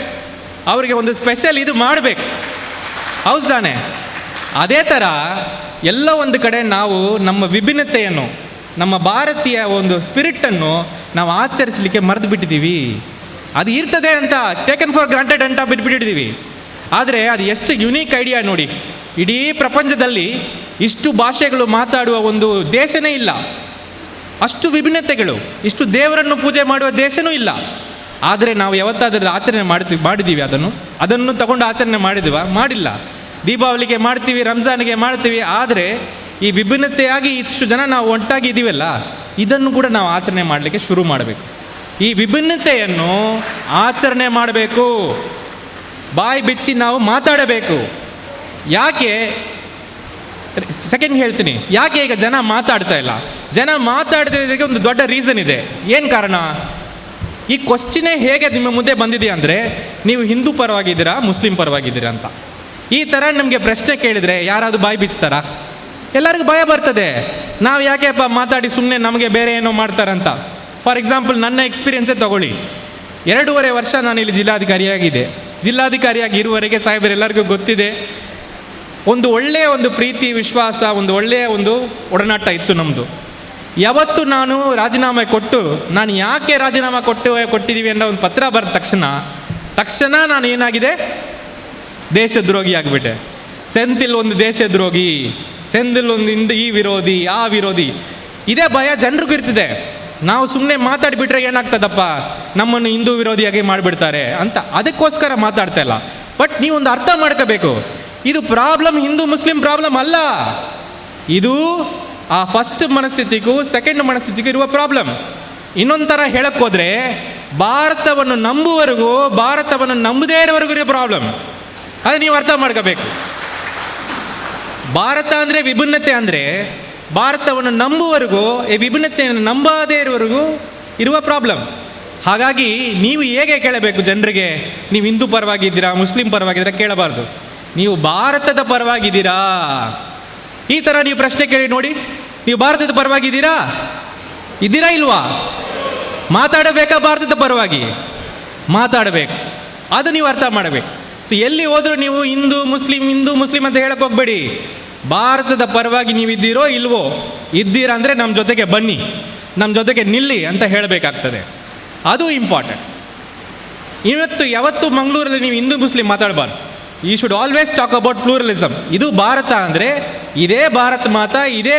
ಅವರಿಗೆ ಒಂದು ಸ್ಪೆಷಲ್ ಇದು ಮಾಡಬೇಕು. ಹೌದು ತಾನೆ? ಅದೇ ಥರ ಎಲ್ಲ ಒಂದು ಕಡೆ ನಾವು ನಮ್ಮ ವಿಭಿನ್ನತೆಯನ್ನು, ನಮ್ಮ ಭಾರತೀಯ ಒಂದು ಸ್ಪಿರಿಟನ್ನು ನಾವು ಆಚರಿಸಲಿಕ್ಕೆ ಮರೆತು ಬಿಟ್ಟಿದ್ದೀವಿ. ಅದು ಇರ್ತದೆ ಅಂತ ಟೇಕನ್ ಫಾರ್ ಗ್ರಾಂಟೆಡ್ ಅಂತ ಬಿಟ್ಬಿಟ್ಟಿದ್ದೀವಿ. ಆದರೆ ಅದು ಎಷ್ಟು ಯುನೀಕ್ ಐಡಿಯಾ ನೋಡಿ. ಇಡೀ ಪ್ರಪಂಚದಲ್ಲಿ ಇಷ್ಟು ಭಾಷೆಗಳು ಮಾತಾಡುವ ಒಂದು ದೇಶನೇ ಇಲ್ಲ, ಅಷ್ಟು ವಿಭಿನ್ನತೆಗಳು, ಇಷ್ಟು ದೇವರನ್ನು ಪೂಜೆ ಮಾಡುವ ದೇಶನೂ ಇಲ್ಲ. ಆದರೆ ನಾವು ಯಾವತ್ತಾದರೂ ಆಚರಣೆ ಮಾಡಿದ್ದೀವಿ ಅದನ್ನು ತಗೊಂಡು ಆಚರಣೆ ಮಾಡಿಲ್ಲ. ದೀಪಾವಳಿಗೆ ಮಾಡ್ತೀವಿ, ರಂಜಾನಿಗೆ ಮಾಡ್ತೀವಿ. ಆದರೆ ಈ ವಿಭಿನ್ನತೆಯಾಗಿ ಇಷ್ಟು ಜನ ನಾವು ಒಟ್ಟಾಗಿ ಇದ್ದೀವಲ್ಲ, ಇದನ್ನು ಕೂಡ ನಾವು ಆಚರಣೆ ಮಾಡಲಿಕ್ಕೆ ಶುರು ಮಾಡಬೇಕು. ಈ ವಿಭಿನ್ನತೆಯನ್ನು ಆಚರಣೆ ಮಾಡಬೇಕು, ಬಾಯಿ ಬಿಚ್ಚಿ ನಾವು ಮಾತಾಡಬೇಕು. ಯಾಕೆ, ಸೆಕೆಂಡ್ ಹೇಳ್ತೀನಿ, ಯಾಕೆ ಈಗ ಜನ ಮಾತಾಡ್ತಾ ಇಲ್ಲ? ಜನ ಮಾತಾಡ್ತಿದ್ದಕ್ಕೆ ಒಂದು ದೊಡ್ಡ ರೀಸನ್ ಇದೆ. ಏನು ಕಾರಣ? ಈ ಕ್ವಶ್ಚನೇ ಹೇಗೆ ನಿಮ್ಮ ಮುಂದೆ ಬಂದಿದೆ ಅಂದರೆ, ನೀವು ಹಿಂದೂ ಪರವಾಗಿದ್ದೀರಾ, ಮುಸ್ಲಿಂ ಪರವಾಗಿದ್ದೀರಾ ಅಂತ. ಈ ಥರ ನಮಗೆ ಪ್ರಶ್ನೆ ಕೇಳಿದರೆ ಯಾರಾದರೂ ಬಾಯಿ ಬಿಚ್ತಾರಾ? ಎಲ್ಲರಿಗೂ ಭಯ ಬರ್ತದೆ. ನಾವು ಯಾಕೆಪ್ಪ ಮಾತಾಡಿ ಸುಮ್ಮನೆ ನಮಗೆ ಬೇರೆ ಏನೋ ಮಾಡ್ತಾರಂತ. ಫಾರ್ ಎಕ್ಸಾಂಪಲ್, ನನ್ನ ಎಕ್ಸ್ಪೀರಿಯನ್ಸೇ ತಗೊಳ್ಳಿ. 2.5 ವರ್ಷ ನಾನು ಇಲ್ಲಿ ಜಿಲ್ಲಾಧಿಕಾರಿಯಾಗಿ ಇರುವವರೆಗೆ ಸಾಹೇಬರೆಲ್ಲರಿಗೂ ಗೊತ್ತಿದೆ, ಒಂದು ಒಳ್ಳೆಯ ಒಂದು ಪ್ರೀತಿ ವಿಶ್ವಾಸ, ಒಂದು ಒಳ್ಳೆಯ ಒಂದು ಒಡನಾಟ ಇತ್ತು ನಮ್ಮದು. ಯಾವತ್ತು ನಾನು ರಾಜೀನಾಮೆ ಕೊಟ್ಟು, ನಾನು ಯಾಕೆ ರಾಜೀನಾಮೆ ಕೊಟ್ಟಿದ್ದೀವಿ ಅನ್ನೋ ಒಂದು ಪತ್ರ ಬರೆದ ತಕ್ಷಣ ನಾನು ಏನಾಗಿದೆ, ದೇಶದ್ರೋಹಿ ಆಗಿಬಿಟ್ಟೆ. ಸೆಂಥಿಲ್ ಒಂದು ದೇಶದ್ರೋಹಿ, ಸೆಂಥಿಲ್ ಒಂದು ಈ ವಿರೋಧಿ, ಆ ವಿರೋಧಿ. ಇದೇ ಭಯ ಜನರಿಗೂ ಇರ್ತಿದೆ. ನಾವು ಸುಮ್ಮನೆ ಮಾತಾಡಿಬಿಟ್ರೆ ಏನಾಗ್ತದಪ್ಪ, ನಮ್ಮನ್ನು ಹಿಂದೂ ವಿರೋಧಿಯಾಗಿ ಮಾಡಿಬಿಡ್ತಾರೆ ಅಂತ. ಅದಕ್ಕೋಸ್ಕರ ಮಾತಾಡ್ತಾ ಇಲ್ಲ. ಬಟ್ ನೀವೊಂದು ಅರ್ಥ ಮಾಡ್ಕೋಬೇಕು, ಇದು ಪ್ರಾಬ್ಲಮ್ ಹಿಂದೂ ಮುಸ್ಲಿಂ ಪ್ರಾಬ್ಲಮ್ ಅಲ್ಲ. ಇದು ಆ ಫಸ್ಟ್ ಮನಸ್ಥಿತಿಗೂ ಸೆಕೆಂಡ್ ಮನಸ್ಥಿತಿಗೂ ಇರುವ ಪ್ರಾಬ್ಲಮ್. ಇನ್ನೊಂದು ಥರ ಹೇಳಕ್ಕೆ ಹೋದರೆ, ಭಾರತವನ್ನು ನಂಬುವವರೆಗೂ ಭಾರತವನ್ನು ನಂಬದೇ ಇರೋವರೆಗೂ ಇರೋ ಪ್ರಾಬ್ಲಮ್. ಅದು ನೀವು ಅರ್ಥ ಮಾಡ್ಕೋಬೇಕು. ಭಾರತ ಅಂದರೆ ವಿಭಿನ್ನತೆ, ಅಂದರೆ ಭಾರತವನ್ನು ನಂಬುವವರೆಗೂ, ಈ ವಿಭಿನ್ನತೆಯನ್ನು ನಂಬದೇ ಇರುವವರೆಗೂ ಇರುವ ಪ್ರಾಬ್ಲಮ್. ಹಾಗಾಗಿ ನೀವು ಹೇಗೆ ಕೇಳಬೇಕು ಜನರಿಗೆ, ನೀವು ಹಿಂದೂ ಪರವಾಗಿದ್ದೀರಾ, ಮುಸ್ಲಿಂ ಪರವಾಗಿದ್ದೀರಾ ಕೇಳಬಾರ್ದು. ನೀವು ಭಾರತದ ಪರವಾಗಿದ್ದೀರಾ, ಈ ಥರ ನೀವು ಪ್ರಶ್ನೆ ಕೇಳಿ ನೋಡಿ. ನೀವು ಭಾರತದ ಪರವಾಗಿದ್ದೀರಾ, ಇದ್ದೀರಾ ಇಲ್ವಾ? ಮಾತಾಡಬೇಕಾ? ಭಾರತದ ಪರವಾಗಿ ಮಾತಾಡಬೇಕು. ಅದು ನೀವು ಅರ್ಥ ಮಾಡಬೇಕು. ಸೊ ಎಲ್ಲಿ ಹೋದರೂ ನೀವು ಹಿಂದೂ ಮುಸ್ಲಿಂ ಅಂತ ಹೇಳಕ್ಕೆ ಹೋಗಬೇಡಿ. ಭಾರತದ ಪರವಾಗಿ ನೀವು ಇದ್ದೀರೋ ಇಲ್ವೋ, ಇದ್ದೀರಾ ಅಂದರೆ ನಮ್ಮ ಜೊತೆಗೆ ಬನ್ನಿ, ನಮ್ಮ ಜೊತೆಗೆ ನಿಲ್ಲಿ ಅಂತ ಹೇಳಬೇಕಾಗ್ತದೆ. ಅದು ಇಂಪಾರ್ಟೆಂಟ್. ಯಾವತ್ತು ಮಂಗಳೂರಲ್ಲಿ ನೀವು ಹಿಂದೂ ಮುಸ್ಲಿಂ ಮಾತಾಡಬಾರ್ದು. You should always talk about pluralism. ಇದು ಭಾರತ ಅಂದರೆ ಇದೇ ಭಾರತ್ ಮಾತಾ, ಇದೇ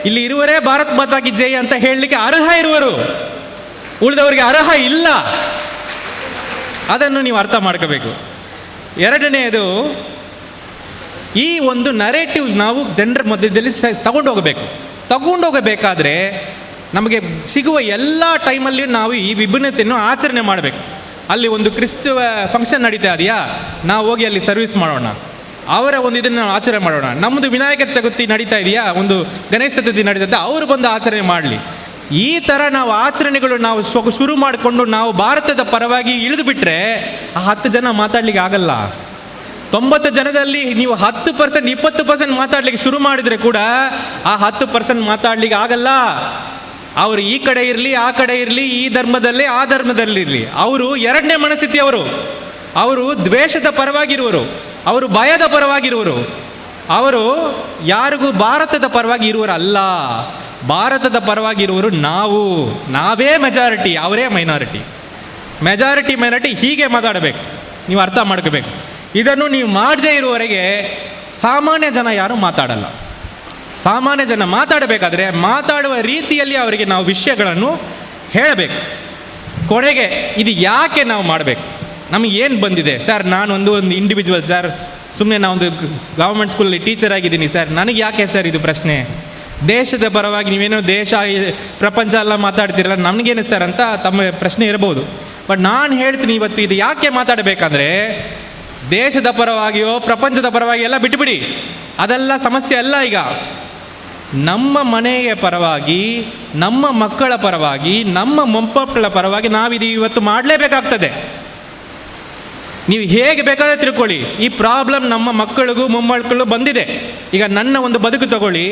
ಇಲ್ಲಿ ಇರುವರೇ ಭಾರತ್ ಮಾತಾಕಿ ಜೈ ಅಂತ ಹೇಳಲಿಕ್ಕೆ ಅರ್ಹ ಇರುವರು, ಉಳಿದವರಿಗೆ ಅರ್ಹ ಇಲ್ಲ. ಅದನ್ನು ನೀವು ಅರ್ಥ ಮಾಡ್ಕೋಬೇಕು. ಎರಡನೆಯದು, ಈ ಒಂದು ನರೇಟಿವ್ ನಾವು ಜನರ ಮಧ್ಯದಲ್ಲಿ ತಗೊಂಡೋಗಬೇಕಾದ್ರೆ ನಮಗೆ ಸಿಗುವ ಎಲ್ಲ ಟೈಮಲ್ಲಿಯೂ ನಾವು ಈ ವಿಭಿನ್ನತೆಯನ್ನು ಆಚರಣೆ ಮಾಡಬೇಕು. ಅಲ್ಲಿ ಒಂದು ಕ್ರಿಸ್ತ ಫಂಕ್ಷನ್ ನಡೀತಾ ಇದೆಯಾ, ನಾವು ಹೋಗಿ ಅಲ್ಲಿ ಸರ್ವಿಸ್ ಮಾಡೋಣ, ಅವರ ಒಂದು ಇದನ್ನು ನಾವು ಆಚರಣೆ ಮಾಡೋಣ. ನಮ್ಮದು ವಿನಾಯಕ ಚತುರ್ಥಿ ನಡೀತಾ ಇದೆಯಾ, ಒಂದು ಗಣೇಶ ಚತುರ್ಥಿ ನಡೀತಾ, ಅವರು ಬಂದು ಆಚರಣೆ ಮಾಡಲಿ. ಈ ಥರ ನಾವು ಆಚರಣೆಗಳು ನಾವು ಶುರು ಮಾಡಿಕೊಂಡು ನಾವು ಭಾರತದ ಪರವಾಗಿ ಇಳಿದು ಬಿಟ್ಟರೆ ಆ 10 ಜನ ಮಾತಾಡ್ಲಿಕ್ಕೆ ಆಗಲ್ಲ. 90 ಜನದಲ್ಲಿ ನೀವು 10%, 20% ಮಾತಾಡ್ಲಿಕ್ಕೆ ಶುರು ಮಾಡಿದರೆ ಕೂಡ ಆ 10% ಮಾತಾಡ್ಲಿಕ್ಕೆ ಆಗಲ್ಲ. ಅವರು ಈ ಕಡೆ ಇರಲಿ, ಆ ಕಡೆ ಇರಲಿ, ಈ ಧರ್ಮದಲ್ಲಿ, ಆ ಧರ್ಮದಲ್ಲಿರಲಿ, ಅವರು ಎರಡನೇ ಮನಸ್ಥಿತಿಯವರು, ಅವರು ದ್ವೇಷದ ಪರವಾಗಿರುವರು, ಅವರು ಭಯದ ಪರವಾಗಿರುವರು, ಅವರು ಯಾರಿಗೂ ಭಾರತದ ಪರವಾಗಿ ಇರುವರಲ್ಲ. ಭಾರತದ ಪರವಾಗಿರುವರು ನಾವೇ ಮೆಜಾರಿಟಿ, ಅವರೇ ಮೈನಾರಿಟಿ. ಮೆಜಾರಿಟಿ ಹೀಗೆ ಮಾತಾಡಬೇಕು, ನೀವು ಅರ್ಥ ಮಾಡ್ಕೋಬೇಕು. ಇದನ್ನು ನೀವು ಮಾಡದೇ ಇರುವವರೆಗೆ ಸಾಮಾನ್ಯ ಜನ ಯಾರೂ ಮಾತಾಡಲ್ಲ. ಸಾಮಾನ್ಯ ಜನ ಮಾತಾಡಬೇಕಾದ್ರೆ ಮಾತಾಡುವ ರೀತಿಯಲ್ಲಿ ಅವರಿಗೆ ನಾವು ವಿಷಯಗಳನ್ನು ಹೇಳಬೇಕು. ಕೊನೆಗೆ ಇದು ಯಾಕೆ ನಾವು ಮಾಡಬೇಕು, ನಮಗೆ ಏನು ಬಂದಿದೆ ಸರ್, ನಾನೊಂದು ಇಂಡಿವಿಜುವಲ್ ಸರ್, ಸುಮ್ಮನೆ ನಾನೊಂದು ಗೌರ್ಮೆಂಟ್ ಸ್ಕೂಲಲ್ಲಿ ಟೀಚರ್ ಆಗಿದ್ದೀನಿ ಸರ್, ನನಗೆ ಯಾಕೆ ಸರ್ ಇದು ಪ್ರಶ್ನೆ? ದೇಶದ ಪರವಾಗಿ ನೀವೇನೋ ದೇಶ ಪ್ರಪಂಚ ಎಲ್ಲ ಮಾತಾಡ್ತಿರಲ್ಲ, ನಮಗೇನು ಸರ್ ಅಂತ ತಮ್ಮ ಪ್ರಶ್ನೆ ಇರಬಹುದು. ಬಟ್ ನಾನು ಹೇಳ್ತೀನಿ ಇವತ್ತು ಇದು ಯಾಕೆ ಮಾತಾಡಬೇಕಂದ್ರೆ, ದೇಶದ ಪರವಾಗಿಯೋ ಪ್ರಪಂಚದ ಪರವಾಗಿ ಎಲ್ಲ ಬಿಟ್ಟುಬಿಡಿ, ಅದೆಲ್ಲ ಸಮಸ್ಯೆ ಅಲ್ಲ. ಈಗ ನಮ್ಮ ಮನೆಯ ಪರವಾಗಿ, ನಮ್ಮ ಮಕ್ಕಳ ಪರವಾಗಿ, ನಮ್ಮ ಮೊಮ್ಮಕ್ಕಳ ಪರವಾಗಿ ನಾವಿದು ಇವತ್ತು ಮಾಡಲೇಬೇಕಾಗ್ತದೆ. ನೀವು ಹೇಗೆ ಬೇಕಾದರೆ ತಿಳ್ಕೊಳ್ಳಿ, ಈ ಪ್ರಾಬ್ಲಮ್ ನಮ್ಮ ಮಕ್ಕಳಿಗೂ ಮೊಮ್ಮಕ್ಕಳು ಬಂದಿದೆ. ಈಗ ನನ್ನ ಒಂದು ಬದುಕು ತಗೊಳ್ಳಿ,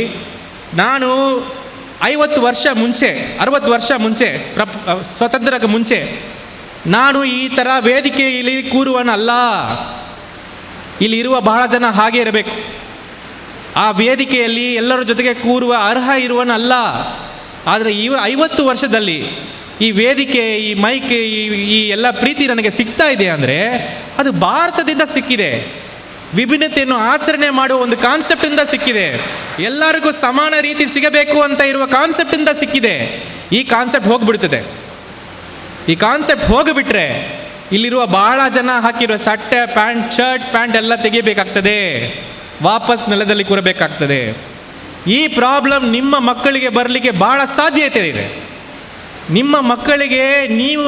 ನಾನು 50 ವರ್ಷ ಮುಂಚೆ, 60 ವರ್ಷ ಮುಂಚೆ, ಸ್ವತಂತ್ರಕ್ಕೆ ಮುಂಚೆ ನಾನು ಈ ಥರ ವೇದಿಕೆಯಲ್ಲಿ ಕೂರುವನಲ್ಲ. ಇಲ್ಲಿರುವ ಬಹಳ ಜನ ಹಾಗೆ ಇರಬೇಕು, ಆ ವೇದಿಕೆಯಲ್ಲಿ ಎಲ್ಲರ ಜೊತೆಗೆ ಕೂರುವ ಅರ್ಹ ಇರುವನಲ್ಲ. ಆದರೆ 50 ವರ್ಷದಲ್ಲಿ ಈ ವೇದಿಕೆ, ಈ ಮೈಕ್, ಈ ಎಲ್ಲ ಪ್ರೀತಿ ನನಗೆ ಸಿಗ್ತಾ ಇದೆ ಅಂದರೆ ಅದು ಭಾರತದಿಂದ ಸಿಕ್ಕಿದೆ. ವಿಭಿನ್ನತೆಯನ್ನು ಆಚರಣೆ ಮಾಡುವ ಒಂದು ಕಾನ್ಸೆಪ್ಟಿಂದ ಸಿಕ್ಕಿದೆ. ಎಲ್ಲರಿಗೂ ಸಮಾನ ರೀತಿ ಸಿಗಬೇಕು ಅಂತ ಇರುವ ಕಾನ್ಸೆಪ್ಟಿಂದ ಸಿಕ್ಕಿದೆ. ಈ ಕಾನ್ಸೆಪ್ಟ್ ಹೋಗಿಬಿಡ್ತದೆ. ಈ ಕಾನ್ಸೆಪ್ಟ್ ಹೋಗಿಬಿಟ್ರೆ ಇಲ್ಲಿರುವ ಬಹಳ ಜನ ಹಾಕಿರುವ ಸಟ್ಟೆ, ಶರ್ಟ್ ಪ್ಯಾಂಟ್ ಎಲ್ಲ ತೆಗಿಬೇಕಾಗ್ತದೆ, ವಾಪಸ್ ನೆಲದಲ್ಲಿ ಕೂರಬೇಕಾಗ್ತದೆ. ಈ ಪ್ರಾಬ್ಲಮ್ ನಿಮ್ಮ ಮಕ್ಕಳಿಗೆ ಬರಲಿಕ್ಕೆ ಬಹಳ ಸಾಧ್ಯತೆ ಇದೆ. ನಿಮ್ಮ ಮಕ್ಕಳಿಗೆ ನೀವು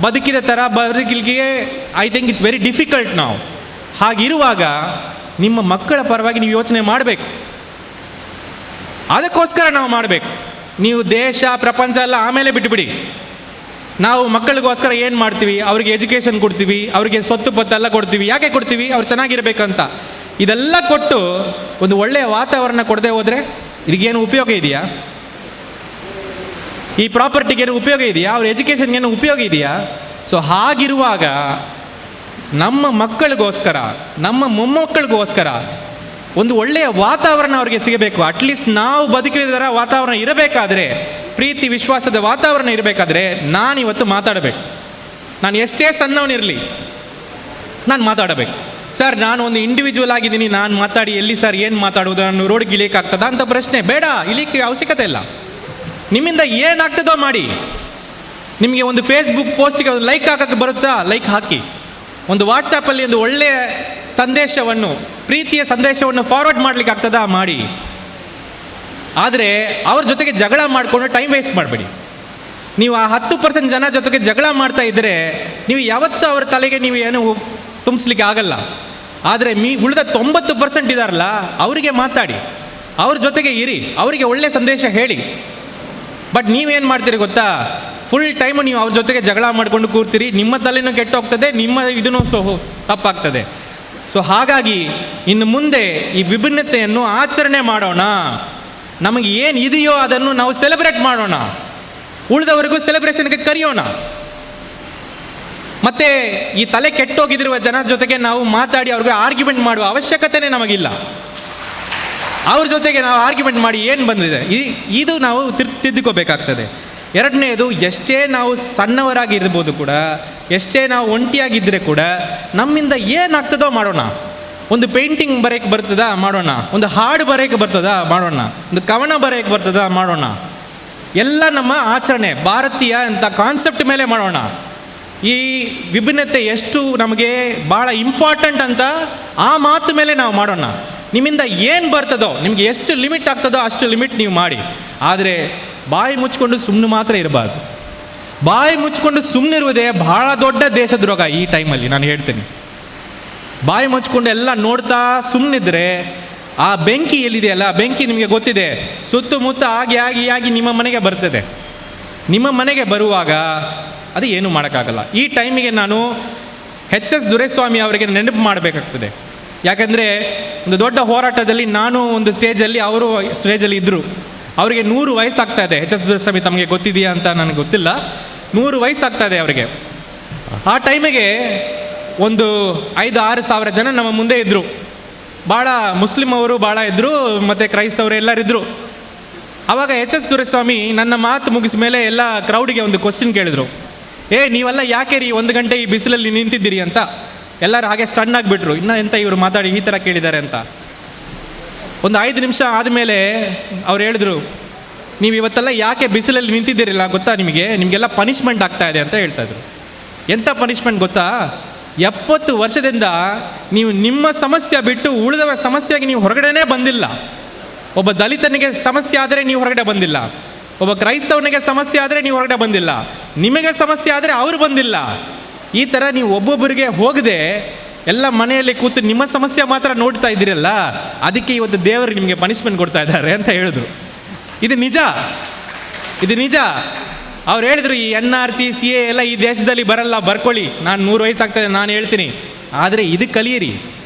ಬದುಕಿದ ಥರ ಬದುಕಲಿಕ್ಕೆ I think it's very difficult ನಾವು. ಹಾಗಿರುವಾಗ ನಿಮ್ಮ ಮಕ್ಕಳ ಪರವಾಗಿ ನೀವು ಯೋಚನೆ ಮಾಡಬೇಕು. ಅದಕ್ಕೋಸ್ಕರ ನಾವು ಮಾಡಬೇಕು. ನೀವು ದೇಶ ಪ್ರಪಂಚ ಎಲ್ಲ ಆಮೇಲೆ ಬಿಟ್ಟುಬಿಡಿ. ನಾವು ಮಕ್ಕಳಿಗೋಸ್ಕರ ಏನು ಮಾಡ್ತೀವಿ, ಅವ್ರಿಗೆ ಎಜುಕೇಷನ್ ಕೊಡ್ತೀವಿ, ಅವರಿಗೆ ಸ್ವತ್ತು ಪತ್ತೆಲ್ಲ ಕೊಡ್ತೀವಿ. ಯಾಕೆ ಕೊಡ್ತೀವಿ? ಅವ್ರು ಚೆನ್ನಾಗಿರ್ಬೇಕಂತ. ಇದೆಲ್ಲ ಕೊಟ್ಟು ಒಂದು ಒಳ್ಳೆಯ ವಾತಾವರಣ ಕೊಡದೆ ಹೋದರೆ ಇದಕ್ಕೇನು ಉಪಯೋಗ ಇದೆಯಾ? ಈ ಪ್ರಾಪರ್ಟಿಗೇನು ಉಪಯೋಗ ಇದೆಯಾ? ಅವ್ರ ಎಜುಕೇಷನ್ಗೇನು ಉಪಯೋಗ ಇದೆಯಾ? ಸೊ ಹಾಗಿರುವಾಗ ನಮ್ಮ ಮಕ್ಕಳಿಗೋಸ್ಕರ, ನಮ್ಮ ಮೊಮ್ಮಕ್ಕಳಿಗೋಸ್ಕರ ಒಂದು ಒಳ್ಳೆಯ ವಾತಾವರಣ ಅವ್ರಿಗೆ ಸಿಗಬೇಕು. ಅಟ್ಲೀಸ್ಟ್ ನಾವು ಬದುಕಿದರ ವಾತಾವರಣ ಇರಬೇಕಾದ್ರೆ, ಪ್ರೀತಿ ವಿಶ್ವಾಸದ ವಾತಾವರಣ ಇರಬೇಕಾದ್ರೆ ನಾನಿವತ್ತು ಮಾತಾಡಬೇಕು. ನಾನು ಎಷ್ಟೇ ಸಣ್ಣವನಿರಲಿ ನಾನು ಮಾತಾಡಬೇಕು. ಸರ್ ನಾನು ಒಂದು ಇಂಡಿವಿಜುವಲ್ ಆಗಿದ್ದೀನಿ, ನಾನು ಮಾತಾಡಿ ಎಲ್ಲಿ ಸರ್ ಏನು ಮಾತಾಡೋದು, ನಾನು ರೋಡ್ಗೆ ಇಳಿಯೋಕ್ಕಾಗ್ತದ ಅಂತ ಪ್ರಶ್ನೆ ಬೇಡ, ಇಳಿಕ್ಕೆ ಅವಶ್ಯಕತೆ ಇಲ್ಲ. ನಿಮ್ಮಿಂದ ಏನಾಗ್ತದೋ ಮಾಡಿ. ನಿಮಗೆ ಒಂದು ಫೇಸ್ಬುಕ್ ಪೋಸ್ಟಿಗೆ ಒಂದು ಲೈಕ್ ಹಾಕೋಕ್ಕೆ ಬರುತ್ತಾ? ಲೈಕ್ ಹಾಕಿ. ಒಂದು ವಾಟ್ಸಪ್ಪಲ್ಲಿ ಒಂದು ಒಳ್ಳೆಯ ಸಂದೇಶವನ್ನು, ಪ್ರೀತಿಯ ಸಂದೇಶವನ್ನು ಫಾರ್ವರ್ಡ್ ಮಾಡಲಿಕ್ಕೆ ಆಗ್ತದಾ? ಮಾಡಿ. ಆದರೆ ಅವ್ರ ಜೊತೆಗೆ ಜಗಳ ಮಾಡಿಕೊಂಡು ಟೈಮ್ ವೇಸ್ಟ್ ಮಾಡಬೇಡಿ. ನೀವು ಆ 10% ಜನ ಜೊತೆಗೆ ಜಗಳ ಮಾಡ್ತಾ ಇದ್ದರೆ ನೀವು ಯಾವತ್ತೂ ಅವ್ರ ತಲೆಗೆ ನೀವು ಏನು ತುಂಬಿಸ್ಲಿಕ್ಕೆ ಆಗಲ್ಲ. ಆದರೆ ಉಳಿದ 90% ಇದಾರಲ್ಲ, ಅವರಿಗೆ ಮಾತಾಡಿ, ಅವ್ರ ಜೊತೆಗೆ ಇರಿ, ಅವರಿಗೆ ಒಳ್ಳೆಯ ಸಂದೇಶ ಹೇಳಿ. ಬಟ್ ನೀವೇನು ಮಾಡ್ತೀರಿ ಗೊತ್ತಾ? ಫುಲ್ ಟೈಮು ನೀವು ಅವ್ರ ಜೊತೆಗೆ ಜಗಳ ಮಾಡ್ಕೊಂಡು ಕೂರ್ತೀರಿ, ನಿಮ್ಮ ತಲೆನೂ ಕೆಟ್ಟೋಗ್ತದೆ, ನಿಮ್ಮ ಇದನ್ನು ತಪ್ಪಾಗ್ತದೆ. ಸೊ ಹಾಗಾಗಿ ಇನ್ನು ಮುಂದೆ ಈ ವಿಭಿನ್ನತೆಯನ್ನು ಆಚರಣೆ ಮಾಡೋಣ. ನಮಗೆ ಏನು ಇದೆಯೋ ಅದನ್ನು ನಾವು ಸೆಲೆಬ್ರೇಟ್ ಮಾಡೋಣ, ಉಳಿದವರಿಗೂ ಸೆಲೆಬ್ರೇಷನ್ಗೆ ಕರೆಯೋಣ. ಮತ್ತು ಈ ತಲೆ ಕೆಟ್ಟೋಗಿದಿರುವ ಜನ ಜೊತೆಗೆ ನಾವು ಮಾತಾಡಿ ಅವ್ರಿಗೆ ಆರ್ಗ್ಯುಮೆಂಟ್ ಮಾಡುವ ಅವಶ್ಯಕತೆನೇ ನಮಗಿಲ್ಲ. ಅವ್ರ ಜೊತೆಗೆ ನಾವು ಆರ್ಗ್ಯುಮೆಂಟ್ ಮಾಡಿ ಏನು ಬಂದಿದೆ, ಇದು ನಾವು ತಿದ್ದುಕೋಬೇಕಾಗ್ತದೆ. ಎರಡನೇದು, ಎಷ್ಟೇ ನಾವು ಸಣ್ಣವರಾಗಿರ್ಬೋದು ಕೂಡ ಎಷ್ಟೇ ನಾವು ಒಂಟಿಯಾಗಿದ್ದರೆ ಕೂಡ ನಮ್ಮಿಂದ ಏನಾಗ್ತದೋ ಮಾಡೋಣ. ಒಂದು ಪೇಂಟಿಂಗ್ ಬರೆಯೋಕ್ಕೆ ಬರ್ತದಾ ಮಾಡೋಣ, ಒಂದು ಹಾಡು ಬರೆಯೋಕ್ಕೆ ಬರ್ತದಾ ಮಾಡೋಣ, ಒಂದು ಕವನ ಬರೆಯೋಕ್ಕೆ ಬರ್ತದಾ ಮಾಡೋಣ. ಎಲ್ಲ ನಮ್ಮ ಆಚರಣೆ ಭಾರತೀಯ ಅಂತ ಕಾನ್ಸೆಪ್ಟ್ ಮೇಲೆ ಮಾಡೋಣ. ಈ ವಿಭಿನ್ನತೆ ಎಷ್ಟು ನಮಗೆ ಭಾಳ ಇಂಪಾರ್ಟೆಂಟ್ ಅಂತ ಆ ಮಾತು ಮೇಲೆ ನಾವು ಮಾಡೋಣ. ನಿಮ್ಮಿಂದ ಏನು ಬರ್ತದೋ, ನಿಮಗೆ ಎಷ್ಟು ಲಿಮಿಟ್ ಆಗ್ತದೋ ಅಷ್ಟು ಲಿಮಿಟ್ ನೀವು ಮಾಡಿ. ಆದರೆ ಬಾಯಿ ಮುಚ್ಕೊಂಡು ಸುಮ್ಮನೆ ಮಾತ್ರ ಇರಬಾರ್ದು. ಬಾಯಿ ಮುಚ್ಕೊಂಡು ಸುಮ್ಮನಿರುವುದೇ ಬಹಳ ದೊಡ್ಡ ದೇಶದ್ರೋಹ ಈ ಟೈಮಲ್ಲಿ. ನಾನು ಹೇಳ್ತೀನಿ, ಬಾಯಿ ಮುಚ್ಕೊಂಡು ಎಲ್ಲ ನೋಡ್ತಾ ಸುಮ್ಮನಿದ್ರೆ ಆ ಬೆಂಕಿ ಎಲ್ಲಿದೆಯಲ್ಲ, ಬೆಂಕಿ ನಿಮಗೆ ಗೊತ್ತಿದೆ, ಸುತ್ತಮುತ್ತ ಆಗಿ ನಿಮ್ಮ ಮನೆಗೆ ಬರ್ತದೆ. ನಿಮ್ಮ ಮನೆಗೆ ಬರುವಾಗ ಅದು ಏನೂ ಮಾಡೋಕ್ಕಾಗಲ್ಲ. ಈ ಟೈಮಿಗೆ ನಾನು ಎಚ್.ಎಸ್. ದೊರೆಸ್ವಾಮಿ ಅವರಿಗೆ ನೆನಪು ಮಾಡಬೇಕಾಗ್ತದೆ. ಯಾಕಂದರೆ ಒಂದು ದೊಡ್ಡ ಹೋರಾಟದಲ್ಲಿ ನಾನು ಒಂದು ಸ್ಟೇಜಲ್ಲಿ, ಅವರು ಸ್ಟೇಜಲ್ಲಿ ಇದ್ದರು. ಅವರಿಗೆ 100 ವಯಸ್ಸಾಗ್ತಾ ಇದೆ. ಎಚ್.ಎಸ್. ದೊರೆಸ್ವಾಮಿ ತಮಗೆ ಗೊತ್ತಿದೆಯಾ ಅಂತ ನನಗೆ ಗೊತ್ತಿಲ್ಲ. 100 ವಯಸ್ಸಾಗ್ತಾ ಇದೆ ಅವರಿಗೆ. ಆ ಟೈಮಿಗೆ ಒಂದು 5-6 ಸಾವಿರ ಜನ ನಮ್ಮ ಮುಂದೆ ಇದ್ದರು. ಭಾಳ ಮುಸ್ಲಿಂ ಅವರು ಭಾಳ ಇದ್ದರು, ಮತ್ತು ಕ್ರೈಸ್ತವರು ಎಲ್ಲರಿದ್ದರು. ಆವಾಗ ಎಚ್.ಎಸ್. ದೊರೆಸ್ವಾಮಿ ನನ್ನ ಮಾತು ಮುಗಿದ ಮೇಲೆ ಎಲ್ಲ ಕ್ರೌಡಿಗೆ ಒಂದು ಕ್ವಶನ್ ಕೇಳಿದರು. ನೀವೆಲ್ಲ ಯಾಕೆ ರೀ 1 ಗಂಟೆ ಈ ಬಿಸಿಲಲ್ಲಿ ನಿಂತಿದ್ದೀರಿ ಅಂತ. ಎಲ್ಲರೂ ಹಾಗೆ ಸ್ಟನ್ ಆಗಿಬಿಟ್ರು, ಇನ್ನೂ ಎಂತ ಇವರು ಮಾತಾಡಿ ಈ ಥರ ಕೇಳಿದ್ದಾರೆ ಅಂತ. ಒಂದು 5 ನಿಮಿಷ ಆದಮೇಲೆ ಅವ್ರು ಹೇಳಿದ್ರು, ನೀವು ಇವತ್ತೆಲ್ಲ ಯಾಕೆ ಬಿಸಿಲಲ್ಲಿ ನಿಂತಿದ್ದೀರಿಲ್ಲ ಗೊತ್ತಾ, ನಿಮಗೆಲ್ಲ ಪನಿಷ್ಮೆಂಟ್ ಆಗ್ತಾ ಇದೆ ಅಂತ ಹೇಳ್ತಾಯಿದ್ರು. ಎಂಥ ಪನಿಷ್ಮೆಂಟ್ ಗೊತ್ತಾ, 70 ವರ್ಷದಿಂದ ನೀವು ನಿಮ್ಮ ಸಮಸ್ಯೆ ಬಿಟ್ಟು ಉಳಿದವ ಸಮಸ್ಯೆಗೆ ನೀವು ಹೊರಗಡೆನೇ ಬಂದಿಲ್ಲ. ಒಬ್ಬ ದಲಿತನಿಗೆ ಸಮಸ್ಯೆ ಆದರೆ ನೀವು ಹೊರಗಡೆ ಬಂದಿಲ್ಲ, ಒಬ್ಬ ಕ್ರೈಸ್ತವನಿಗೆ ಸಮಸ್ಯೆ ಆದರೆ ನೀವು ಹೊರಗಡೆ ಬಂದಿಲ್ಲ, ನಿಮಗೆ ಸಮಸ್ಯೆ ಆದರೆ ಅವರು ಬಂದಿಲ್ಲ. ಈ ಥರ ನೀವು ಒಬ್ಬೊಬ್ಬರಿಗೆ ಹೋಗದೆ ಎಲ್ಲ ಮನೆಯಲ್ಲಿ ಕೂತು ನಿಮ್ಮ ಸಮಸ್ಯೆ ಮಾತ್ರ ನೋಡ್ತಾ ಇದ್ದೀರಲ್ಲ, ಅದಕ್ಕೆ ಇವತ್ತು ದೇವರು ನಿಮಗೆ ಪನಿಷ್ಮೆಂಟ್ ಕೊಡ್ತಾ ಇದ್ದಾರೆ ಅಂತ ಹೇಳಿದ್ರು. ಇದು ನಿಜ. ಅವ್ರು ಹೇಳಿದ್ರು, ಈ NRC CA ಎಲ್ಲ ಈ ದೇಶದಲ್ಲಿ ಬರಲ್ಲ, ಬರ್ಕೊಳ್ಳಿ, ನಾನು 100 ವಯಸ್ಸಾಗ್ತದೆ ನಾನು ಹೇಳ್ತೀನಿ. ಆದರೆ ಇದು ಕಲಿಯಿರಿ.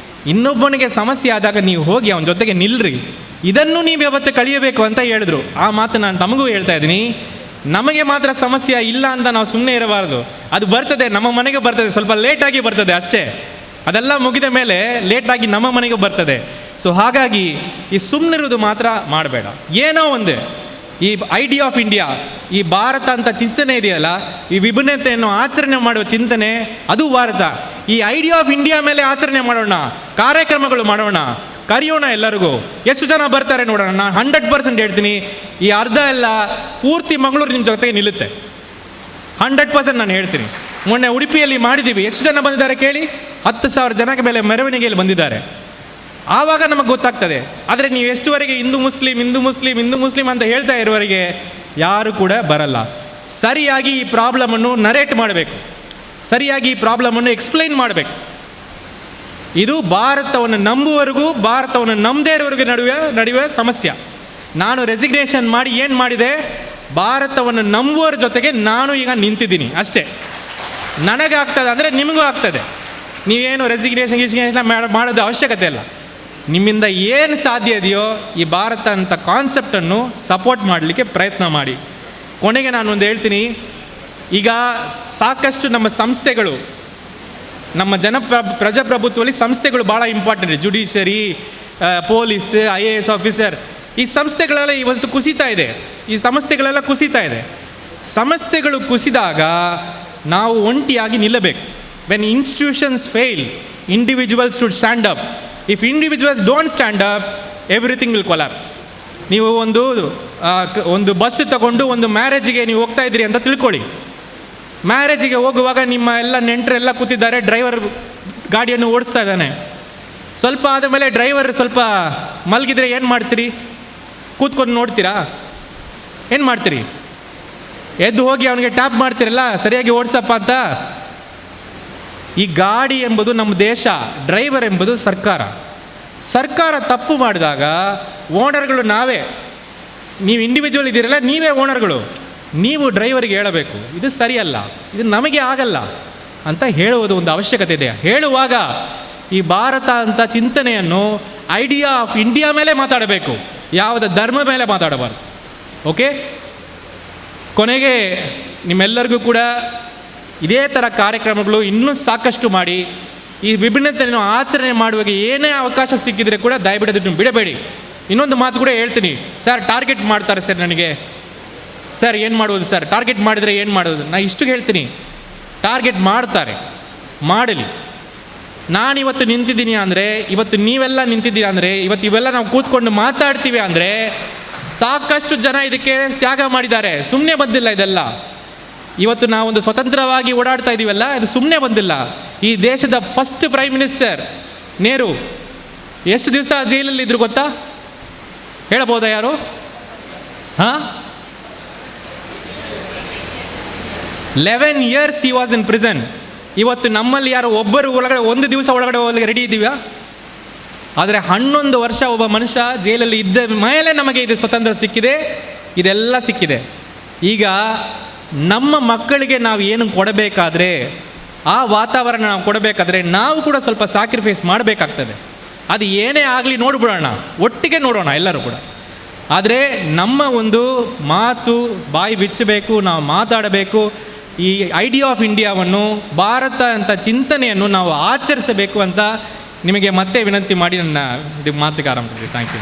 ಇನ್ನೊಬ್ಬನಿಗೆ ಸಮಸ್ಯೆ ಆದಾಗ ನೀವು ಹೋಗಿ ಅವನ ಜೊತೆಗೆ ನಿಲ್ರಿ. ಇದನ್ನು ನೀವು ಯಾವತ್ತು ಕಲಿಯಬೇಕು ಅಂತ ಹೇಳಿದ್ರು. ಆ ಮಾತು ನಾನು ತಮಗೂ ಹೇಳ್ತಾ ಇದ್ದೀನಿ. ನಮಗೆ ಮಾತ್ರ ಸಮಸ್ಯೆ ಇಲ್ಲ ಅಂತ ನಾವು ಸುಮ್ಮನೆ ಇರಬಾರ್ದು. ಅದು ಬರ್ತದೆ, ನಮ್ಮ ಮನೆಗೆ ಬರ್ತದೆ, ಸ್ವಲ್ಪ ಲೇಟಾಗಿ ಬರ್ತದೆ ಅಷ್ಟೇ. ಅದೆಲ್ಲ ಮುಗಿದ ಮೇಲೆ ಲೇಟಾಗಿ ನಮ್ಮ ಮನೆಗೆ ಬರ್ತದೆ. ಸೊ ಹಾಗಾಗಿ ಈ ಸುಮ್ಮನಿರೋದು ಮಾತ್ರ ಮಾಡಬೇಡ. ಏನೋ ಒಂದೇ ಈ ಐಡಿಯಾ ಆಫ್ ಇಂಡಿಯಾ, ಈ ಭಾರತ ಅಂತ ಚಿಂತನೆ ಇದೆಯಲ್ಲ, ಈ ವಿಭಿನ್ನತೆಯನ್ನು ಆಚರಣೆ ಮಾಡುವ ಚಿಂತನೆ, ಅದು ಭಾರತ. ಈ ಐಡಿಯಾ ಆಫ್ ಇಂಡಿಯಾ ಮೇಲೆ ಆಚರಣೆ ಮಾಡೋಣ, ಕಾರ್ಯಕ್ರಮಗಳು ಮಾಡೋಣ, ಕರೆಯೋಣ ಎಲ್ಲರಿಗೂ. ಎಷ್ಟು ಜನ ಬರ್ತಾರೆ ನೋಡೋಣ. ನಾನು 100% ಹೇಳ್ತೀನಿ, ಈ ಅರ್ಧ ಎಲ್ಲ ಪೂರ್ತಿ ಮಂಗಳೂರು ನಿಮ್ಮ ಜೊತೆಗೆ ನಿಲ್ಲುತ್ತೆ. 100% ನಾನು ಹೇಳ್ತೀನಿ. ಮೊನ್ನೆ ಉಡುಪಿಯಲ್ಲಿ ಮಾಡಿದ್ದೀವಿ. ಎಷ್ಟು ಜನ ಬಂದಿದ್ದಾರೆ ಕೇಳಿ? 10,000 ಜನಕ್ಕೆ ಮೇಲೆ ಮೆರವಣಿಗೆಯಲ್ಲಿ ಬಂದಿದ್ದಾರೆ. ಆವಾಗ ನಮಗೆ ಗೊತ್ತಾಗ್ತದೆ. ಆದರೆ ನೀವು ಎಷ್ಟುವರೆಗೆ ಹಿಂದೂ ಮುಸ್ಲಿಂ ಅಂತ ಹೇಳ್ತಾ ಇರುವವರೆಗೆ ಯಾರು ಕೂಡ ಬರಲ್ಲ. ಸರಿಯಾಗಿ ಈ ಪ್ರಾಬ್ಲಮನ್ನು ನರೇಟ್ ಮಾಡಬೇಕು, ಸರಿಯಾಗಿ ಈ ಪ್ರಾಬ್ಲಮನ್ನು ಎಕ್ಸ್ಪ್ಲೈನ್ ಮಾಡಬೇಕು. ಇದು ಭಾರತವನ್ನು ನಂಬುವವರೆಗೂ ಭಾರತವನ್ನು ನಂಬದೇ ಇರೋವರೆಗೂ ನಡೆಯುವ ಸಮಸ್ಯೆ. ನಾನು ರೆಸಿಗ್ನೇಷನ್ ಮಾಡಿ ಏನು ಮಾಡಿದೆ, ಭಾರತವನ್ನು ನಂಬುವರ ಜೊತೆಗೆ ನಾನು ಈಗ ನಿಂತಿದ್ದೀನಿ ಅಷ್ಟೇ. ನನಗಾಗ್ತದೆ ಅಂದರೆ ನಿಮಗೂ ಆಗ್ತದೆ. ನೀವೇನು ರೆಸಿಗ್ನೇಷನ್ ಮಾಡೋದು ಅವಶ್ಯಕತೆ ಇಲ್ಲ. ನಿಮ್ಮಿಂದ ಏನು ಸಾಧ್ಯ ಇದೆಯೋ ಈ ಭಾರತ ಅಂತ ಕಾನ್ಸೆಪ್ಟನ್ನು ಸಪೋರ್ಟ್ ಮಾಡಲಿಕ್ಕೆ ಪ್ರಯತ್ನ ಮಾಡಿ. ಕೊನೆಗೆ ನಾನು ಒಂದು ಹೇಳ್ತೀನಿ, ಈಗ ಸಾಕಷ್ಟು ನಮ್ಮ ಸಂಸ್ಥೆಗಳು, ನಮ್ಮ ಪ್ರಜಾಪ್ರಭುತ್ವದಲ್ಲಿ ಸಂಸ್ಥೆಗಳು ಭಾಳ important. Judiciary, police, IAS officer, ಈ ಸಂಸ್ಥೆಗಳೆಲ್ಲ ಇವತ್ತು ಕುಸಿತಾ ಇದೆ. ಈ ಸಂಸ್ಥೆಗಳೆಲ್ಲ ಕುಸಿತಾ ಇದೆ. ಸಂಸ್ಥೆಗಳು ಕುಸಿದಾಗ ನಾವು ಒಂಟಿಯಾಗಿ ನಿಲ್ಲಬೇಕು. When institutions fail, individuals to stand up. If individuals don't stand up, everything will collapse. ನೀವು ಒಂದು ಬಸ್ ತಗೊಂಡು ಒಂದು ಮ್ಯಾರೇಜಿಗೆ ನೀವು ಹೋಗ್ತಾ ಇದ್ದೀರಿ ಅಂತ ತಿಳ್ಕೊಳ್ಳಿ. ಮ್ಯಾರೇಜಿಗೆ ಹೋಗುವಾಗ ನಿಮ್ಮ ಎಲ್ಲ ನೆಂಟರೆಲ್ಲ ಕೂತಿದ್ದಾರೆ, ಡ್ರೈವರ್ ಗಾಡಿಯನ್ನು ಓಡಿಸ್ತಾ ಇದ್ದಾನೆ. ಸ್ವಲ್ಪ ಆದ ಮೇಲೆ ಡ್ರೈವರ್ ಸ್ವಲ್ಪ ಮಲಗಿದ್ರೆ ಏನು ಮಾಡ್ತೀರಿ? ಕೂತ್ಕೊಂಡು ನೋಡ್ತೀರಾ? ಏನು ಮಾಡ್ತೀರಿ? ಎದ್ದು ಹೋಗಿ ಅವನಿಗೆ ಟ್ಯಾಪ್ ಮಾಡ್ತೀರಲ್ಲ, ಸರಿಯಾಗಿ ಓಡಿಸಪ್ಪ ಅಂತ. ಈ ಗಾಡಿ ಎಂಬುದು ನಮ್ಮ ದೇಶ, ಡ್ರೈವರ್ ಎಂಬುದು ಸರ್ಕಾರ ತಪ್ಪು ಮಾಡಿದಾಗ ಓನರ್ಗಳು ನಾವೇ. ನೀವು ಇಂಡಿವಿಜುವಲ್ ಇದ್ದೀರಲ್ಲ, ನೀವೇ ಓನರ್ಗಳು. ನೀವು ಡ್ರೈವರಿಗೆ ಹೇಳಬೇಕು, ಇದು ಸರಿಯಲ್ಲ, ಇದು ನಮಗೆ ಆಗಲ್ಲ ಅಂತ ಹೇಳುವುದು ಒಂದು ಅವಶ್ಯಕತೆ ಇದೆ. ಹೇಳುವಾಗ ಈ ಭಾರತ ಅಂತ ಚಿಂತನೆಯನ್ನು ಐಡಿಯಾ ಆಫ್ ಇಂಡಿಯಾ ಮೇಲೆ ಮಾತಾಡಬೇಕು, ಯಾವುದೇ ಧರ್ಮ ಮೇಲೆ ಮಾತಾಡಬಾರ್ದು. ಓಕೆ, ಕೊನೆಗೆ ನಿಮ್ಮೆಲ್ಲರಿಗೂ ಕೂಡ ಇದೇ ಥರ ಕಾರ್ಯಕ್ರಮಗಳು ಇನ್ನೂ ಸಾಕಷ್ಟು ಮಾಡಿ ಈ ವಿಭಿನ್ನತೆಯನ್ನು ಆಚರಣೆ ಮಾಡುವಾಗ ಏನೇ ಅವಕಾಶ ಸಿಕ್ಕಿದರೆ ಕೂಡ ದಯವಿಟ್ಟು ಬಿಡಬೇಡಿ. ಇನ್ನೊಂದು ಮಾತು ಕೂಡ ಹೇಳ್ತೀನಿ, ಸರ್ ಟಾರ್ಗೆಟ್ ಮಾಡ್ತಾರೆ ಸರ್ ನನಗೆ, ಸರ್ ಏನು ಮಾಡೋದು ಸರ್, ಟಾರ್ಗೆಟ್ ಮಾಡಿದರೆ ಏನು ಮಾಡೋದು? ನಾನು ಇಷ್ಟು ಹೇಳ್ತೀನಿ, ಟಾರ್ಗೆಟ್ ಮಾಡ್ತಾರೆ, ಮಾಡಲಿ. ನಾನಿವತ್ತು ನಿಂತಿದ್ದೀನಿ ಅಂದರೆ, ಇವತ್ತು ನೀವೆಲ್ಲ ನಿಂತಿದ್ದೀರಾ ಅಂದರೆ, ಇವತ್ತು ಇವೆಲ್ಲ ನಾವು ಕೂತ್ಕೊಂಡು ಮಾತಾಡ್ತೀವಿ ಅಂದರೆ ಸಾಕಷ್ಟು ಜನ ಇದಕ್ಕೆ ತ್ಯಾಗ ಮಾಡಿದ್ದಾರೆ, ಸುಮ್ಮನೆ ಬಂದಿಲ್ಲ ಇದೆಲ್ಲ. ಇವತ್ತು ನಾವೊಂದು ಸ್ವತಂತ್ರವಾಗಿ ಓಡಾಡ್ತಾ ಇದ್ದೀವಲ್ಲ, ಇದು ಸುಮ್ಮನೆ ಬಂದಿಲ್ಲ. ಈ ದೇಶದ ಫಸ್ಟ್ ಪ್ರೈಮ್ ಮಿನಿಸ್ಟರ್ ನೆಹರು ಎಷ್ಟು ದಿವಸ ಜೈಲಲ್ಲಿ ಇದ್ರು ಗೊತ್ತಾ? ಹೇಳಬಹುದಾ ಯಾರು? 11 years he was in prison. ಇವತ್ತು ನಮ್ಮಲ್ಲಿ ಯಾರು ಒಬ್ಬರು ಒಳಗಡೆ ಒಂದು ದಿವಸ ಒಳಗಡೆ ಹೋಗಲಿಕ್ಕೆ ರೆಡಿ ಇದ್ದೀವಾ? ಆದರೆ 11 ವರ್ಷ ಒಬ್ಬ ಮನುಷ್ಯ ಜೈಲಲ್ಲಿ ಇದ್ದ ಮೇಲೆ ನಮಗೆ ಇದು ಸ್ವತಂತ್ರ ಸಿಕ್ಕಿದೆ, ಇದೆಲ್ಲ ಸಿಕ್ಕಿದೆ. ಈಗ ನಮ್ಮ ಮಕ್ಕಳಿಗೆ ನಾವು ಏನು ಕೊಡಬೇಕಾದ್ರೆ, ಆ ವಾತಾವರಣ ನಾವು ಕೊಡಬೇಕಾದ್ರೆ ನಾವು ಕೂಡ ಸ್ವಲ್ಪ ಸ್ಯಾಕ್ರಿಫೈಸ್ ಮಾಡಬೇಕಾಗ್ತದೆ. ಅದು ಏನೇ ಆಗಲಿ ನೋಡ್ಬಿಡೋಣ, ಒಟ್ಟಿಗೆ ನೋಡೋಣ ಎಲ್ಲರೂ ಕೂಡ. ಆದರೆ ನಮ್ಮ ಒಂದು ಮಾತು ಬಾಯಿ ಬಿಚ್ಚಬೇಕು, ನಾವು ಮಾತಾಡಬೇಕು. ಈ ಐಡಿಯಾ ಆಫ್ ಇಂಡಿಯಾವನ್ನು, ಭಾರತ ಅಂತ ಚಿಂತನೆಯನ್ನು ನಾವು ಆಚರಿಸಬೇಕು ಅಂತ ನಿಮಗೆ ಮತ್ತೆ ವಿನಂತಿ ಮಾಡಿ ನನ್ನ ಇದು ಮಾತಿಗೆ ಆರಂಭಿಸಿದೆ. Thank you.